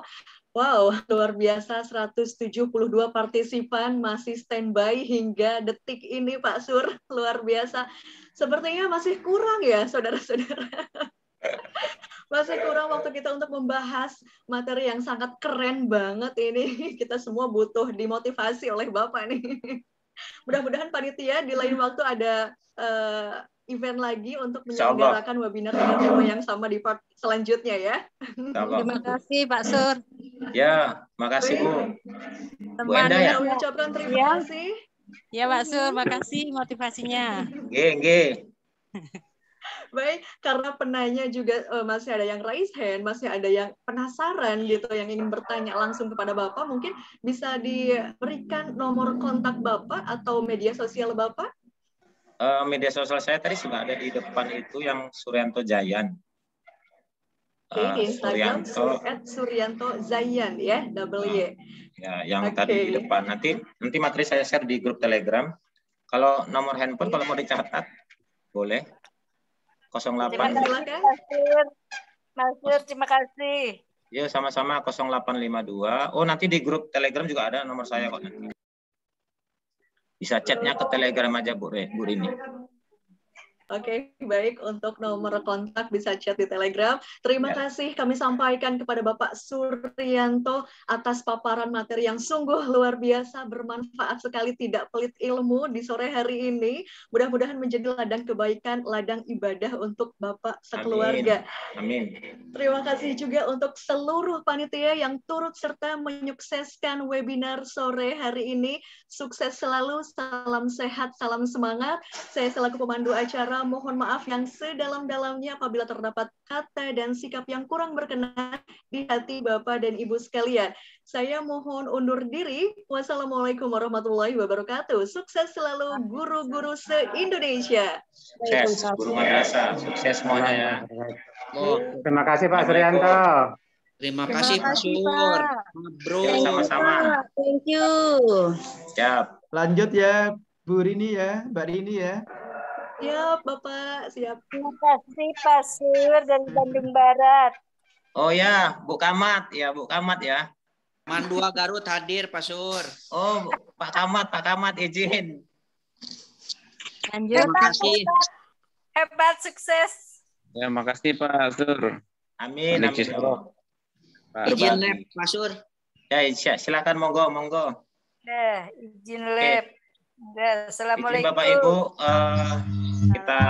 Wow, luar biasa, 172 partisipan masih standby hingga detik ini Pak Sur. Luar biasa. Sepertinya masih kurang ya saudara-saudara. Masih kurang waktu kita untuk membahas materi yang sangat keren banget ini. Kita semua butuh dimotivasi oleh Bapak nih. Mudah-mudahan panitia di lain waktu ada event lagi untuk menyelenggarakan webinar dengan tema yang sama di part selanjutnya ya.
Terima kasih Pak Sur.
Ya, makasih Bu. Bu Enda ya.
Kami ucapkan terima kasih.
Ya Pak Sur, makasih motivasinya.
Nggih.
Baik, karena penanya juga masih ada yang raise hand, masih ada yang penasaran gitu, yang ingin bertanya langsung kepada Bapak, mungkin bisa diberikan nomor kontak Bapak atau media sosial Bapak?
Media sosial saya tadi sudah ada di depan itu yang Suryanto Zayan.
Di Instagram @Suryanto Zayan ya, double Y.
Ya, yang tadi di depan. Nanti materi saya share di grup Telegram. Kalau nomor handphone kalau mau dicatat boleh. 08.
Mas Sur, terima kasih.
Ya, sama-sama 0852. Oh, nanti di grup Telegram juga ada nomor saya kok nanti. Bisa chatnya ke Telegram aja Bu Rini.
Oke, baik. Untuk nomor kontak bisa chat di Telegram. Terima kasih kami sampaikan kepada Bapak Suryanto atas paparan materi yang sungguh luar biasa, bermanfaat sekali, tidak pelit ilmu di sore hari ini. Mudah-mudahan menjadi ladang kebaikan, ladang ibadah untuk Bapak sekeluarga.
Amin.
Terima kasih juga untuk seluruh panitia yang turut serta menyukseskan webinar sore hari ini. Sukses selalu, salam sehat, salam semangat. Saya selaku pemandu acara mohon maaf yang sedalam-dalamnya apabila terdapat kata dan sikap yang kurang berkenan di hati Bapak dan Ibu sekalian. Saya mohon undur diri. Wassalamualaikum warahmatullahi wabarakatuh. Sukses selalu guru-guru se-Indonesia.
Sukses, guru madrasah. Sukses semuanya ya.
Terima kasih Pak Suryanto.
Terima kasih Pak Sur. Bro.
Sama-sama.
Thank you.
Siap.
Lanjut ya Bu Rini ya, Mbak Rini ya.
Siap, Bapak. Siap.
Terima kasih Pak Sur dari Bandung Barat.
Oh ya, Bu Kamat ya, Bu Kamat ya.
Mandua Garut hadir Pak Sur.
Oh, Pak Kamat izin.
Lanjut.
Terima kasih.
Hebat, sukses.
Ya, makasih Pak Sur.
Amin.
Amin.
Izin lab Pak Sur.
Ya, silakan monggo.
Izin lab. Assalamualaikum.
Izin Bapak Ibu, kita